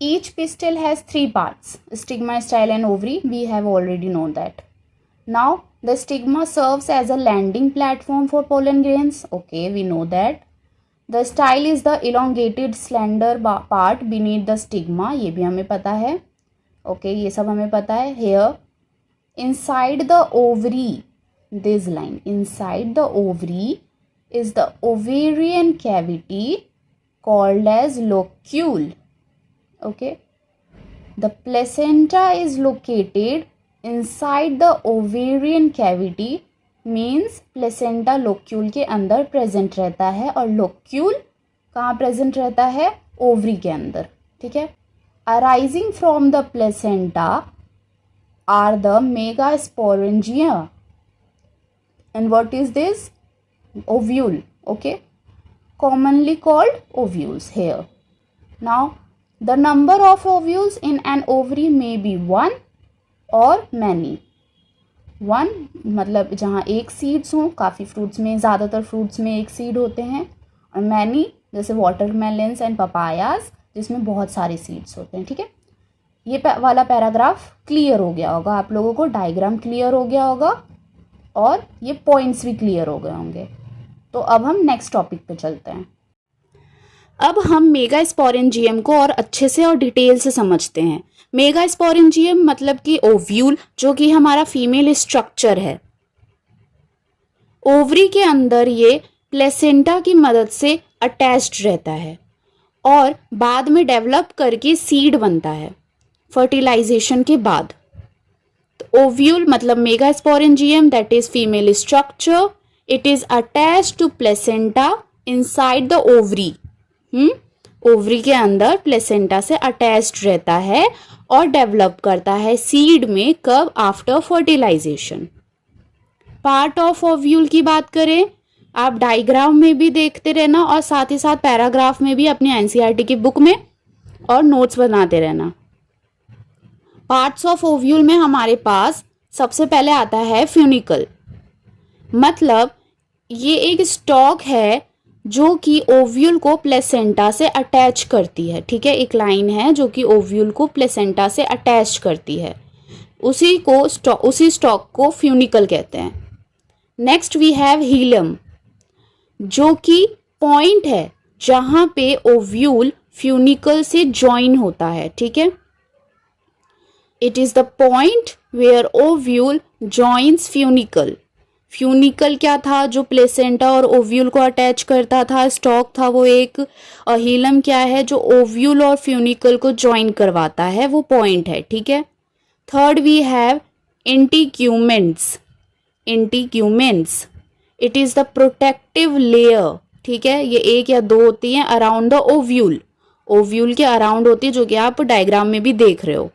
Each pistil has 3 parts, stigma, style and ovary. We have already known that. Now the stigma serves as a landing platform for pollen grains. Okay, we know that. The style is the elongated slender part beneath the stigma, ये भी हमें पता है। Okay, ये सब हमें पता है। Here, inside the ovary, this line, inside the ovary is the ovarian cavity called as locule. Okay, the placenta is located inside the ovarian cavity, means placenta locule के अंदर प्रेजेंट रहता है, और लोक्यूल कहाँ प्रेजेंट रहता है, ovary के अंदर, ठीक है। Arising from the placenta are the megasporangia, and what is this, ovule. Okay, commonly called ovules here. Now the number of ovules in an ovary maybe 1 or many. 1 मतलब जहाँ एक seeds हों, काफ़ी fruits में, ज़्यादातर fruits में एक seed होते हैं, और मैनी जैसे वाटरमेलन्स एंड पपायाज जिसमें बहुत सारे सीड्स होते हैं, ठीक है। ये वाला पैराग्राफ क्लियर हो गया होगा आप लोगों को, डायग्राम क्लियर हो गया होगा और ये पॉइंट्स भी क्लियर हो गए होंगे। तो अब हम नेक्स्ट टॉपिक पे चलते हैं। अब हम मेगास्पोरेंजियम को और अच्छे से और डिटेल से समझते हैं। मेगास्पोरेंजियम मतलब कि ओव्यूल, जो कि हमारा फीमेल स्ट्रक्चर है। ओवरी के अंदर ये प्लेसेंटा की मदद से अटैच्ड रहता है और बाद में डेवलप करके सीड बनता है फर्टिलाइजेशन के बाद, ओव्यूल मतलब megasporangium, that is female structure, it is attached to placenta inside the ovary. Ovary के अंदर प्लेसेंटा से अटैच्ड रहता है और डेवलप करता है सीड में, कब? After fertilization. Part of ovule की बात करें, आप डायग्राम में भी देखते रहना और साथ ही साथ पैराग्राफ में भी अपनी एनसीईआरटी की बुक में और नोट्स बनाते रहना। पार्ट्स ऑफ ओव्यूल में हमारे पास सबसे पहले आता है फ्यूनिकल, मतलब ये एक स्टॉक है जो कि ओव्यूल को प्लेसेंटा से अटैच करती है। ठीक है, एक लाइन है जो कि ओव्यूल को प्लेसेंटा से अटैच करती है, उसी स्टॉक को फ्यूनिकल कहते हैं। नेक्स्ट वी हैव हीलियम, जो कि पॉइंट है जहां पे ओव्यूल फ्यूनिकल से ज्वाइन होता है। ठीक है, it is the point where ovule joins funicle. Funicle क्या था? जो प्लेसेंटा और ओव्यूल को अटैच करता था, स्टॉक था वो एक। और हीलम क्या है? जो ओव्यूल और फ्यूनिकल को ज्वाइन करवाता है, वो पॉइंट है। ठीक है, third we have integuments. Integuments, it is the protective layer. ठीक है, ये एक या दो होती हैं अराउंड द ओव्यूल, ओव्यूल के अराउंड होती है, जो कि आप डायग्राम में भी देख रहे हो।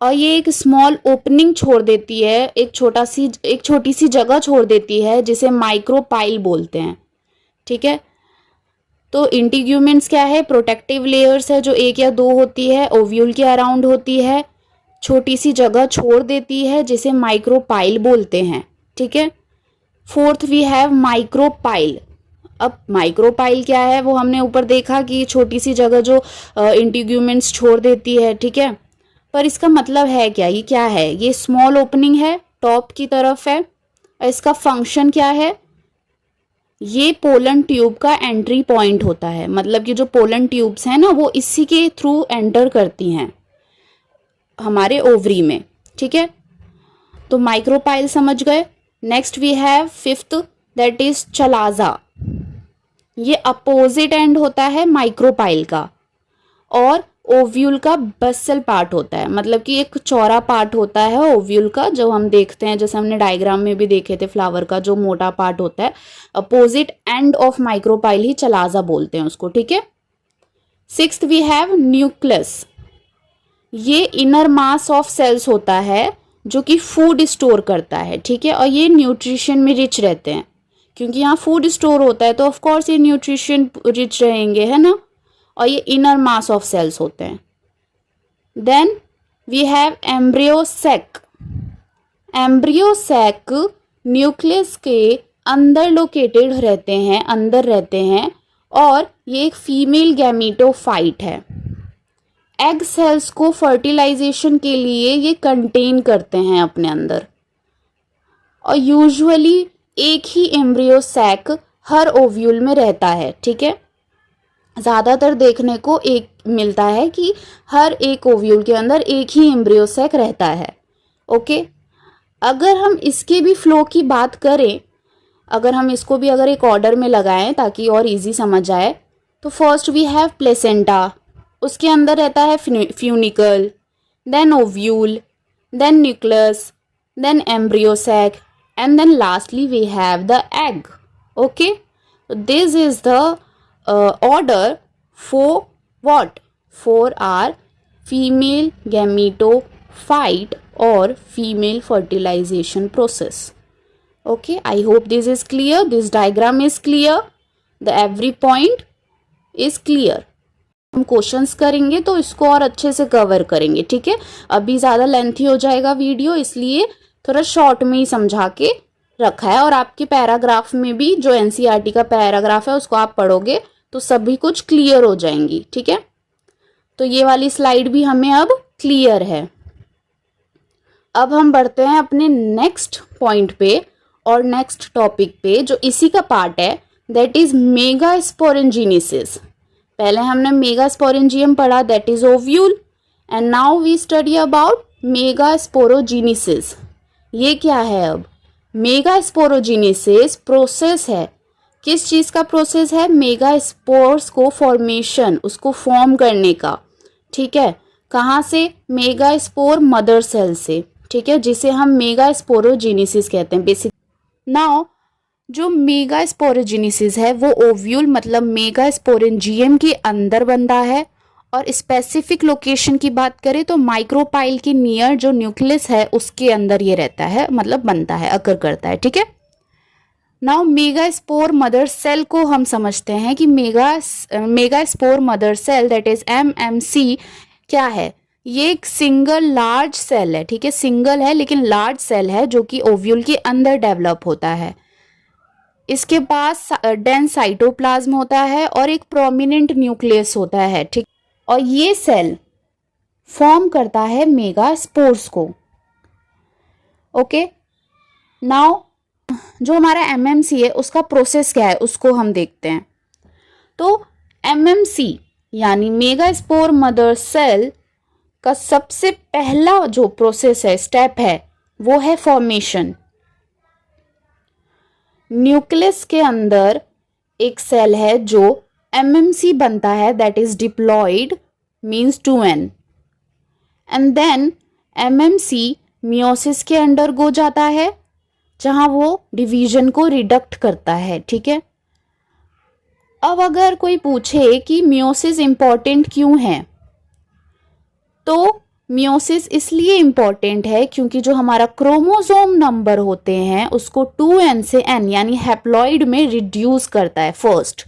और ये एक स्मॉल ओपनिंग छोड़ देती है, एक छोटी सी जगह छोड़ देती है, जिसे माइक्रोपाइल बोलते हैं। ठीक है, तो इंटीग्यूमेंट्स क्या है? प्रोटेक्टिव लेयर्स है, जो एक या दो होती है, ओव्यूल के अराउंड होती है, छोटी सी जगह छोड़ देती है, जिसे माइक्रोपाइल बोलते हैं। ठीक है, फोर्थ वी हैव माइक्रोपाइल। अब माइक्रोपाइल क्या है वो हमने ऊपर देखा कि छोटी सी जगह जो इंटीग्यूमेंट्स छोड़ देती है। ठीक है, पर इसका मतलब है क्या? ये क्या है? ये स्मॉल ओपनिंग है, टॉप की तरफ है। और इसका फंक्शन क्या है? ये पोलन ट्यूब का एंट्री पॉइंट होता है, मतलब कि जो पोलन ट्यूब्स हैं ना, वो इसी के थ्रू एंटर करती हैं हमारे ओवरी में। ठीक है, तो माइक्रोपाइल समझ गए। Next we have fifth, that is chalaza. ये अपोजिट एंड होता है माइक्रोपाइल का, और ओव्यूल का बेसल पार्ट होता है, मतलब कि एक चौड़ा पार्ट होता है ओव्यूल का, जो हम देखते हैं, जैसे हमने डायग्राम में भी देखे थे, फ्लावर का जो मोटा पार्ट होता है, opposite end of micropyle he chalaza बोलते हैं उसको। ठीक है, सिक्स्थ वी हैव न्यूक्लियस। ये इनर मास ऑफ सेल्स होता है जो कि फूड स्टोर करता है। ठीक है, और ये न्यूट्रिशन में रिच रहते हैं, क्योंकि यहाँ फूड स्टोर होता है तो ऑफ कोर्स ये न्यूट्रिशन रिच रहेंगे, है ना। और ये इनर मास ऑफ सेल्स होते हैं। Then we have embryo sac. Embryo sac nucleus के अंदर लोकेटेड रहते हैं, अंदर रहते हैं, और ये एक फीमेल गैमीटोफाइट है। एग सेल्स को फर्टिलाइजेशन के लिए ये कंटेन करते हैं अपने अंदर, और यूजुअली एक ही एम्ब्रियो सैक हर ओव्यूल में रहता है। ठीक है, ज़्यादातर देखने को एक मिलता है कि हर एक ओव्यूल के अंदर एक ही एम्ब्रियो सैक रहता है। ओके, अगर हम इसके भी फ्लो की बात करें, अगर हम इसको भी अगर एक ऑर्डर में लगाएं ताकि और इजी समझ आए, तो फर्स्ट वी हैव प्लेसेंटा, उसके अंदर रहता है funicle, then ovule, then nucleus, then embryo sac, and then lastly we have the egg. Okay, this is the order for what? For our female gametophyte or female fertilization process. Okay, I hope this is clear. This diagram is clear. The every point is clear. हम questions करेंगे तो इसको और अच्छे से cover करेंगे। ठीक है, अभी ज़्यादा लेंथी हो जाएगा वीडियो, इसलिए थोड़ा शॉर्ट में ही समझा के रखा है। और आपके पैराग्राफ में भी जो एनसीईआरटी का पैराग्राफ है उसको आप पढ़ोगे तो सभी कुछ क्लियर हो जाएंगी। ठीक है, तो ये वाली स्लाइड भी हमें अब क्लियर है। अब हम बढ़ते हैं अपने नेक्स्ट पॉइंट पे और नेक्स्ट टॉपिक पे, जो इसी का पार्ट है, दैट इज मेगास्पोरेंजिनेसिस। पहले हमने मेगास्पोरेंजियम पढ़ा, that is ovule, and now we study about megasporogenesis. ये क्या है? अब मेगास्पोरोजिनेसिस प्रोसेस है। किस चीज़ का प्रोसेस है? मेगास्पोर्स को फॉर्मेशन, उसको फॉर्म करने का। ठीक है, कहाँ से? मेगास्पोर मदर सेल से, ठीक है, जिसे हम मेगास्पोरोजेनेसिस कहते हैं बेसिक। नाउ जो मेगास्पोरोजेनेसिस है वो ओव्यूल मतलब मेगास्पोरेंजियम के अंदर बनता है, और स्पेसिफिक लोकेशन की बात करें तो माइक्रोपाइल के नियर जो न्यूक्लियस है उसके अंदर ये रहता है, मतलब बनता है, अकर करता है, ठीक है। नाउ मेगास्पोर मदर सेल को हम समझते हैं कि megaspore mother cell that is MMC क्या है? ये एक सिंगल लार्ज सेल है, ठीक है, सिंगल है लेकिन लार्ज सेल है जो कि ओव्यूल के अंदर डेवलप होता है। इसके पास डेंस साइटोप्लाज्म होता है और एक प्रोमिनेंट न्यूक्लियस होता है, ठीक, और ये सेल फॉर्म करता है मेगास्पोर्स को। ओके, नाउ जो हमारा MMC है उसका प्रोसेस क्या है उसको हम देखते हैं। तो MMC यानी मेगास्पोर मदर सेल का सबसे पहला जो प्रोसेस है, स्टेप है, वो है फॉर्मेशन। न्यूक्लियस के अंदर एक सेल है जो MMC बनता है, that is diploid means 2n, and then MMC meiosis के अंडर गो जाता है जहां वो डिवीजन को रिडक्ट करता है, ठीक है। अब अगर कोई पूछे कि मियोसिस इंपॉर्टेंट क्यों है, तो मियोसिस इसलिए इंपॉर्टेंट है क्योंकि जो हमारा क्रोमोसोम नंबर होते हैं उसको 2n से n यानी हैप्लॉइड में रिड्यूस करता है फर्स्ट,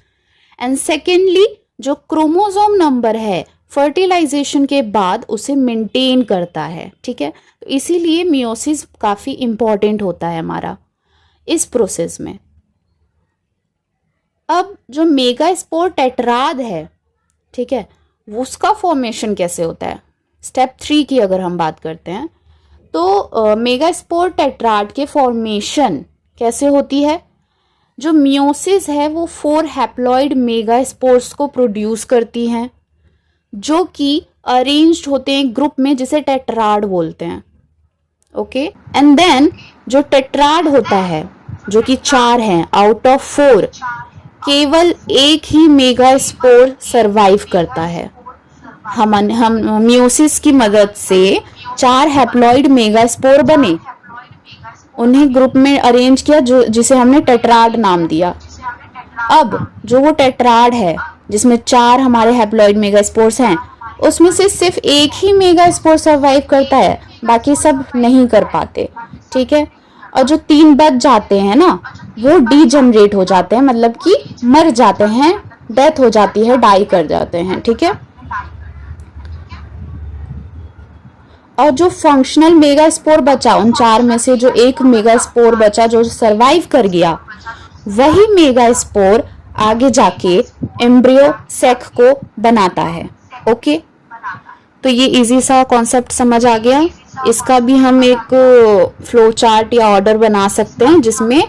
एंड सेकेंडली जो क्रोमोसोम नंबर है फर्टिलाइजेशन के बाद उसे मेंटेन करता है, ठीक है। तो इसीलिए मियोसिस काफ़ी इंपॉर्टेंट होता है हमारा इस प्रोसेस में। अब जो मेगास्पोर टेट्राड है, ठीक है, उसका फॉर्मेशन कैसे होता है? स्टेप 3 की अगर हम बात करते हैं तो मेगास्पोर टेट्राड के फॉर्मेशन कैसे होती है? जो मियोसिस है वो 4 हैप्लॉइड मेगास्पोर्स को प्रोड्यूस करती हैं जो कि अरेंज्ड होते हैं ग्रुप में जिसे टेट्राड बोलते हैं। ओके, एंड देन जो टेट्राड होता है जो कि 4 हैं आउट ऑफ 4, केवल एक ही मेगास्पोर सरवाइव करता है। हम मियोसिस की मदद से 4 हैप्लॉइड मेगास्पोर बने, उन्हें ग्रुप में अरेंज किया जो जिसे हमने टेट्राड नाम दिया। अब जो वो टेट्राड है जिसमें 4 हमारे हैप्लॉइड मेगास्पोर्स हैं उसमें से सिर्फ एक ही मेगास्पोर सरवाइव करता है, बाकी सब नहीं कर पाते, ठीक है। और जो 3 बच जाते हैं ना वो डीजनरेट हो जाते हैं, मतलब कि मर जाते हैं, डेथ हो जाती है, डाई कर जाते हैं, ठीक है। और जो फंक्शनल मेगास्पोर बचा उन 4 में से जो एक मेगास्पोर बचा जो सरवाइव कर गया, वही मेगास्पोर आगे जाके एम्ब्रियो सेक को बनाता है। ओके, तो ये इजी सा कॉन्सेप्ट समझ आ गया। इसका भी हम एक फ्लो चार्ट या ऑर्डर बना सकते हैं जिसमें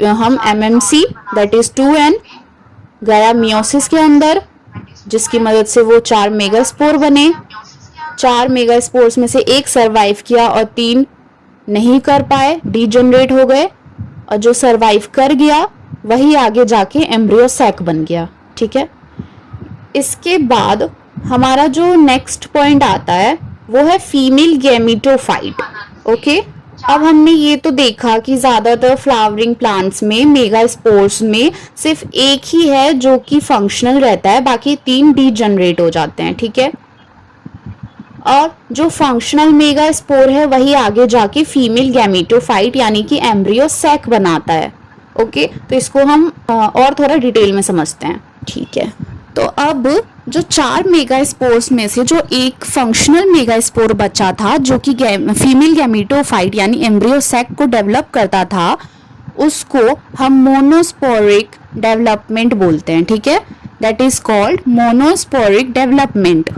हम MMC दैट इज 2n गया मियोसिस के अंदर जिसकी मदद से वो 4 मेगास्पोर बने। 4 मेगास्पोर्स में से एक सरवाइव किया और 3 नहीं कर पाए, डीजनरेट हो गए, और जो सरवाइव कर गया वही आगे जाके एम्ब्रियो सैक बन गया, ठीक है। इसके बाद हमारा जो नेक्स्ट पॉइंट आता है वो है फीमेल गैमेटोफाइट। ओके, अब हमने ये तो देखा कि ज्यादातर फ्लावरिंग प्लांट्स में मेगास्पोर्स में सिर्फ एक ही है जो कि फंक्शनल रहता है, बाकी 3 डीजनरेट हो जाते हैं, ठीक है। और जो फंक्शनल मेगास्पोर है वही आगे जाके फीमेल गैमेटोफाइट यानी कि एम्ब्रियो सैक बनाता है। ओके, तो इसको हम और थोड़ा डिटेल में समझते हैं, ठीक है। तो अब जो 4 मेगास्पोर्स में से जो एक फंक्शनल मेगास्पोर बचा था जो कि फीमेल गैमेटोफाइट यानी एम्ब्रियो सैक को डेवलप करता था, उसको हम मोनोस्पोरिक डेवलपमेंट बोलते हैं, ठीक है। That is called monosporic development.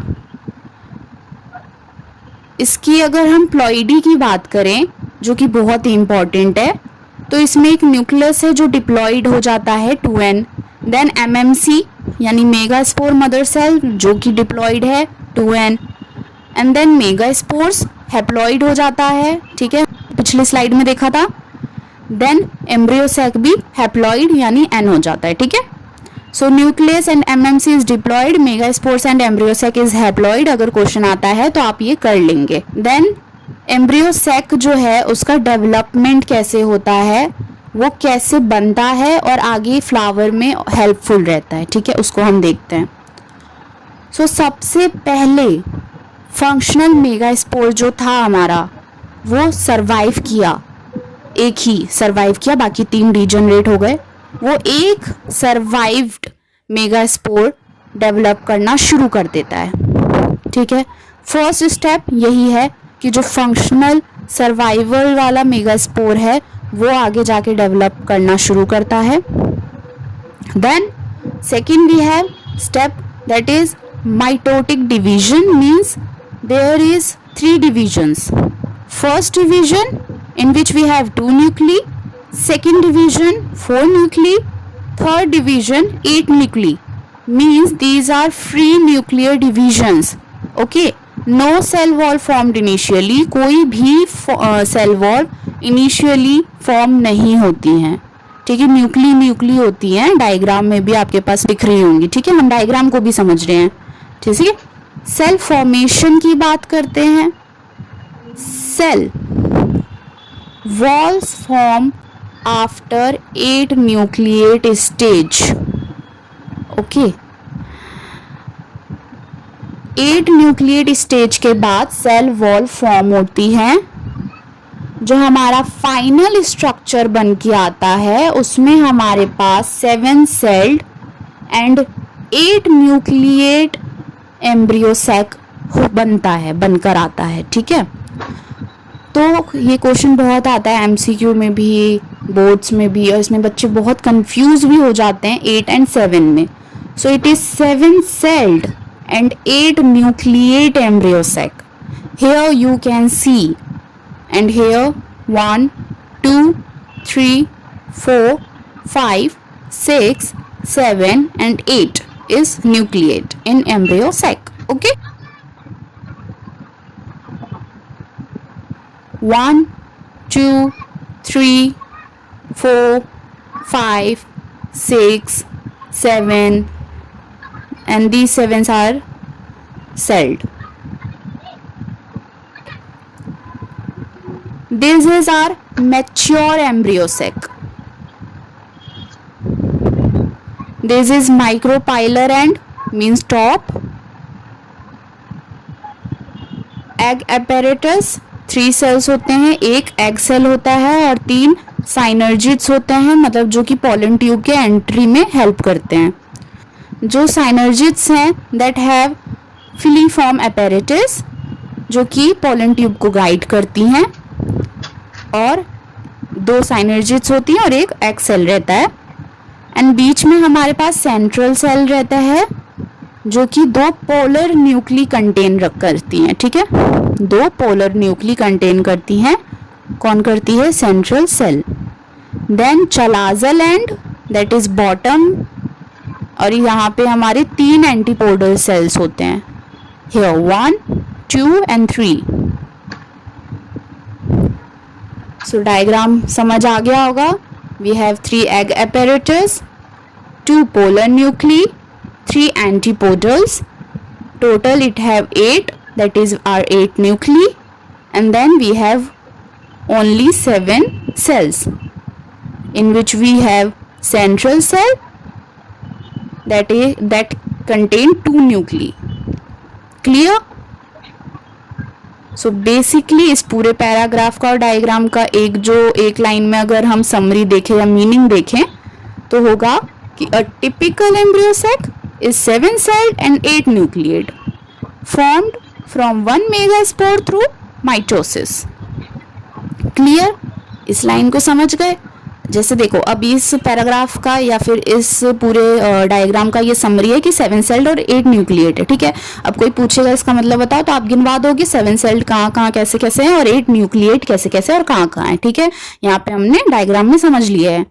इसकी अगर हम प्लॉइडी की बात करें जो कि बहुत ही इंपॉर्टेंट है, तो इसमें एक न्यूक्लियस है जो डिप्लॉइड हो जाता है 2n, देन MMC यानी मेगास्पोर मदर सेल जो कि डिप्लॉइड है 2n, and then megaspores haploid हो जाता है, ठीक है, पिछली स्लाइड में देखा था। देन एम्ब्रियो सैक भी हैप्लॉइड यानी n हो जाता है, ठीक है। So nucleus and MMC is diploid, megaspores and embryo sac is haploid. अगर क्वेश्चन आता है तो आप ये कर लेंगे। देन एम्ब्रियोसेक जो है उसका डेवलपमेंट कैसे होता है, वो कैसे बनता है और आगे फ्लावर में हेल्पफुल रहता है, ठीक है, उसको हम देखते हैं। सो सबसे पहले फंक्शनल मेगास्पोर जो था हमारा वो सरवाइव किया, एक ही सरवाइव किया, बाकी 3 डीजनरेट हो गए। वो एक सरवाइव्ड मेगास्पोर डेवलप करना शुरू कर देता है, ठीक है। फर्स्ट स्टेप यही है कि जो फंक्शनल सर्वाइवल वाला मेगास्पोर है वो आगे जाके डेवलप करना शुरू करता है। Then second we have step that is mitotic division, means there is 3 divisions. First division in which we have 2 nuclei, second division 4 nuclei, third division 8 nuclei, means these are free nuclear divisions. Okay, no cell wall formed initially, कोई भी cell wall initially form नहीं होती हैं, ठीक है। Nuclei होती हैं, diagram में भी आपके पास दिख रही होंगी, ठीक है, हम डायग्राम को भी समझ रहे हैं, ठीक है। सेल फॉर्मेशन की बात करते हैं। Cell walls form after 8 nucleate stage. Okay, 8 nucleate stage के बाद सेल वॉल फॉर्म होती है। जो हमारा फाइनल स्ट्रक्चर बन के आता है उसमें हमारे पास 7 सेल्ड एंड 8 न्यूक्लिएट एम्ब्रियोसेक बनकर आता है, ठीक है। तो ये क्वेश्चन बहुत आता है एमसीक्यू में भी, बोर्ड्स में भी, और इसमें बच्चे बहुत कंफ्यूज भी हो जाते हैं 8 and 7 में। So it is 7 sailed and 8 nucleate embryosac. Here you can see, and here 1, 2, 3, 4, 5, 6, 7 and 8 is nucleate in embryosac. Okay, 1, 2, 3, 4, 5, 6, 7, and these 7s are celled. This is our mature embryosac. This is micropylar end, means top. Egg apparatus 3 cells होते हैं, एक egg cell होता है और 3 synergids होते हैं, मतलब जो कि pollen tube के एंट्री में हेल्प करते हैं। जो साइनर्जिड्स हैं दैट हैव फिलीफॉर्म apparatus, जो कि पोलन ट्यूब को गाइड करती हैं, और 2 साइनर्जिड्स होती हैं और एक एग सेल रहता है। एंड बीच में हमारे पास सेंट्रल सेल रहता है जो कि 2 पोलर न्यूक्ली कंटेन करती हैं, ठीक है। 2 पोलर न्यूक्ली कंटेन करती हैं, कौन करती है? Central cell. Then chalazal end that is bottom, और यहाँ पे हमारे 3 एंटीपोडल सेल्स होते हैं, here 1, 2 and 3। सो डायग्राम समझ आ गया होगा। We have 3 egg apparatus, 2 polar nuclei, 3 antipodals, total it have 8, that is our 8 nuclei, and then we have only 7 cells in which we have central cell that contain 2 nuclei. Clear? So basically इस पूरे paragraph का और diagram का एक line में अगर हम summary देखें या मीनिंग देखें तो होगा कि a typical embryosac is 7 celled and 8 nucleate formed from 1 megaspore through mitosis. Clear? इस लाइन को समझ गए? जैसे देखो अब इस पैराग्राफ का या फिर इस पूरे डायग्राम का ये समरी है कि 7 सेल्ड और 8 न्यूक्लिएट है, ठीक है। अब कोई पूछेगा इसका मतलब बताओ, तो आप गिनवा दोगे 7 सेल्ड कहाँ कहाँ कैसे कैसे हैं और 8 न्यूक्लिएट कैसे कैसे और कहाँ कहाँ है, ठीक है। यहाँ पे हमने डायग्राम में समझ लिया है।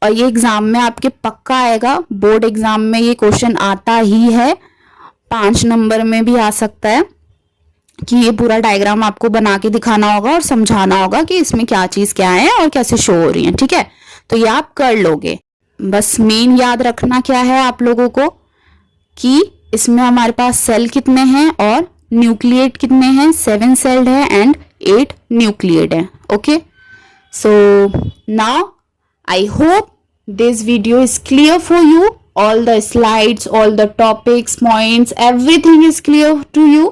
और ये एग्जाम में आपके पक्का आएगा, बोर्ड एग्जाम में ये क्वेश्चन आता ही है, 5 नंबर में भी आ सकता है कि ये पूरा डायग्राम आपको बना के दिखाना होगा और समझाना होगा कि इसमें क्या चीज क्या है और कैसे शो हो रही है, ठीक है। तो ये आप कर लोगे। बस मेन याद रखना क्या है आप लोगों को कि इसमें हमारे पास सेल कितने हैं और न्यूक्लिएट कितने हैं, 7 सेल्ड है एंड 8 न्यूक्लिएट है. Okay, so now I hope this video is clear for you. All the slides, all the topics, points, everything is clear to you.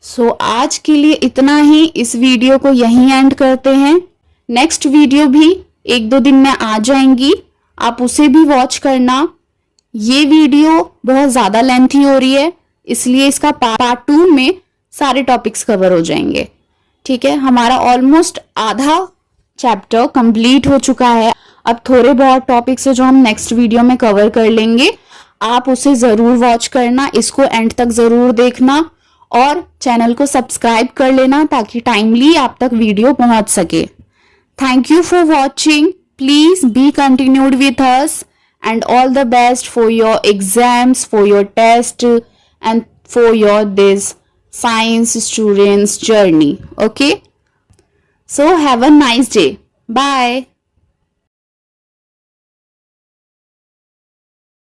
So आज के लिए इतना ही. इस वीडियो को यहीं एंड करते हैं. नेक्स्ट वीडियो भी 1-2 दिन में आ जाएंगी, आप उसे भी वॉच करना. ये वीडियो बहुत ज़्यादा लेंथी हो रही है, इसलिए इसका पार्ट 2 में सारे टॉपिक्स कवर हो जाएंगे. ठीक है, हमारा ऑलमोस्ट आधा चैप्टर कंप्लीट हो चुका है. अब थोड़े बहुत टॉपिक्स है जो हम नेक्स्ट वीडियो में कवर कर लेंगे. आप उसे ज़रूर वॉच करना, इसको एंड तक ज़रूर देखना और चैनल को सब्सक्राइब कर लेना ताकि टाइमली आप तक वीडियो पहुंच सके. Thank you for watching. Please be continued with us and all the best for your exams, for your test and for your this science students journey. Okay, so have a nice day. Bye.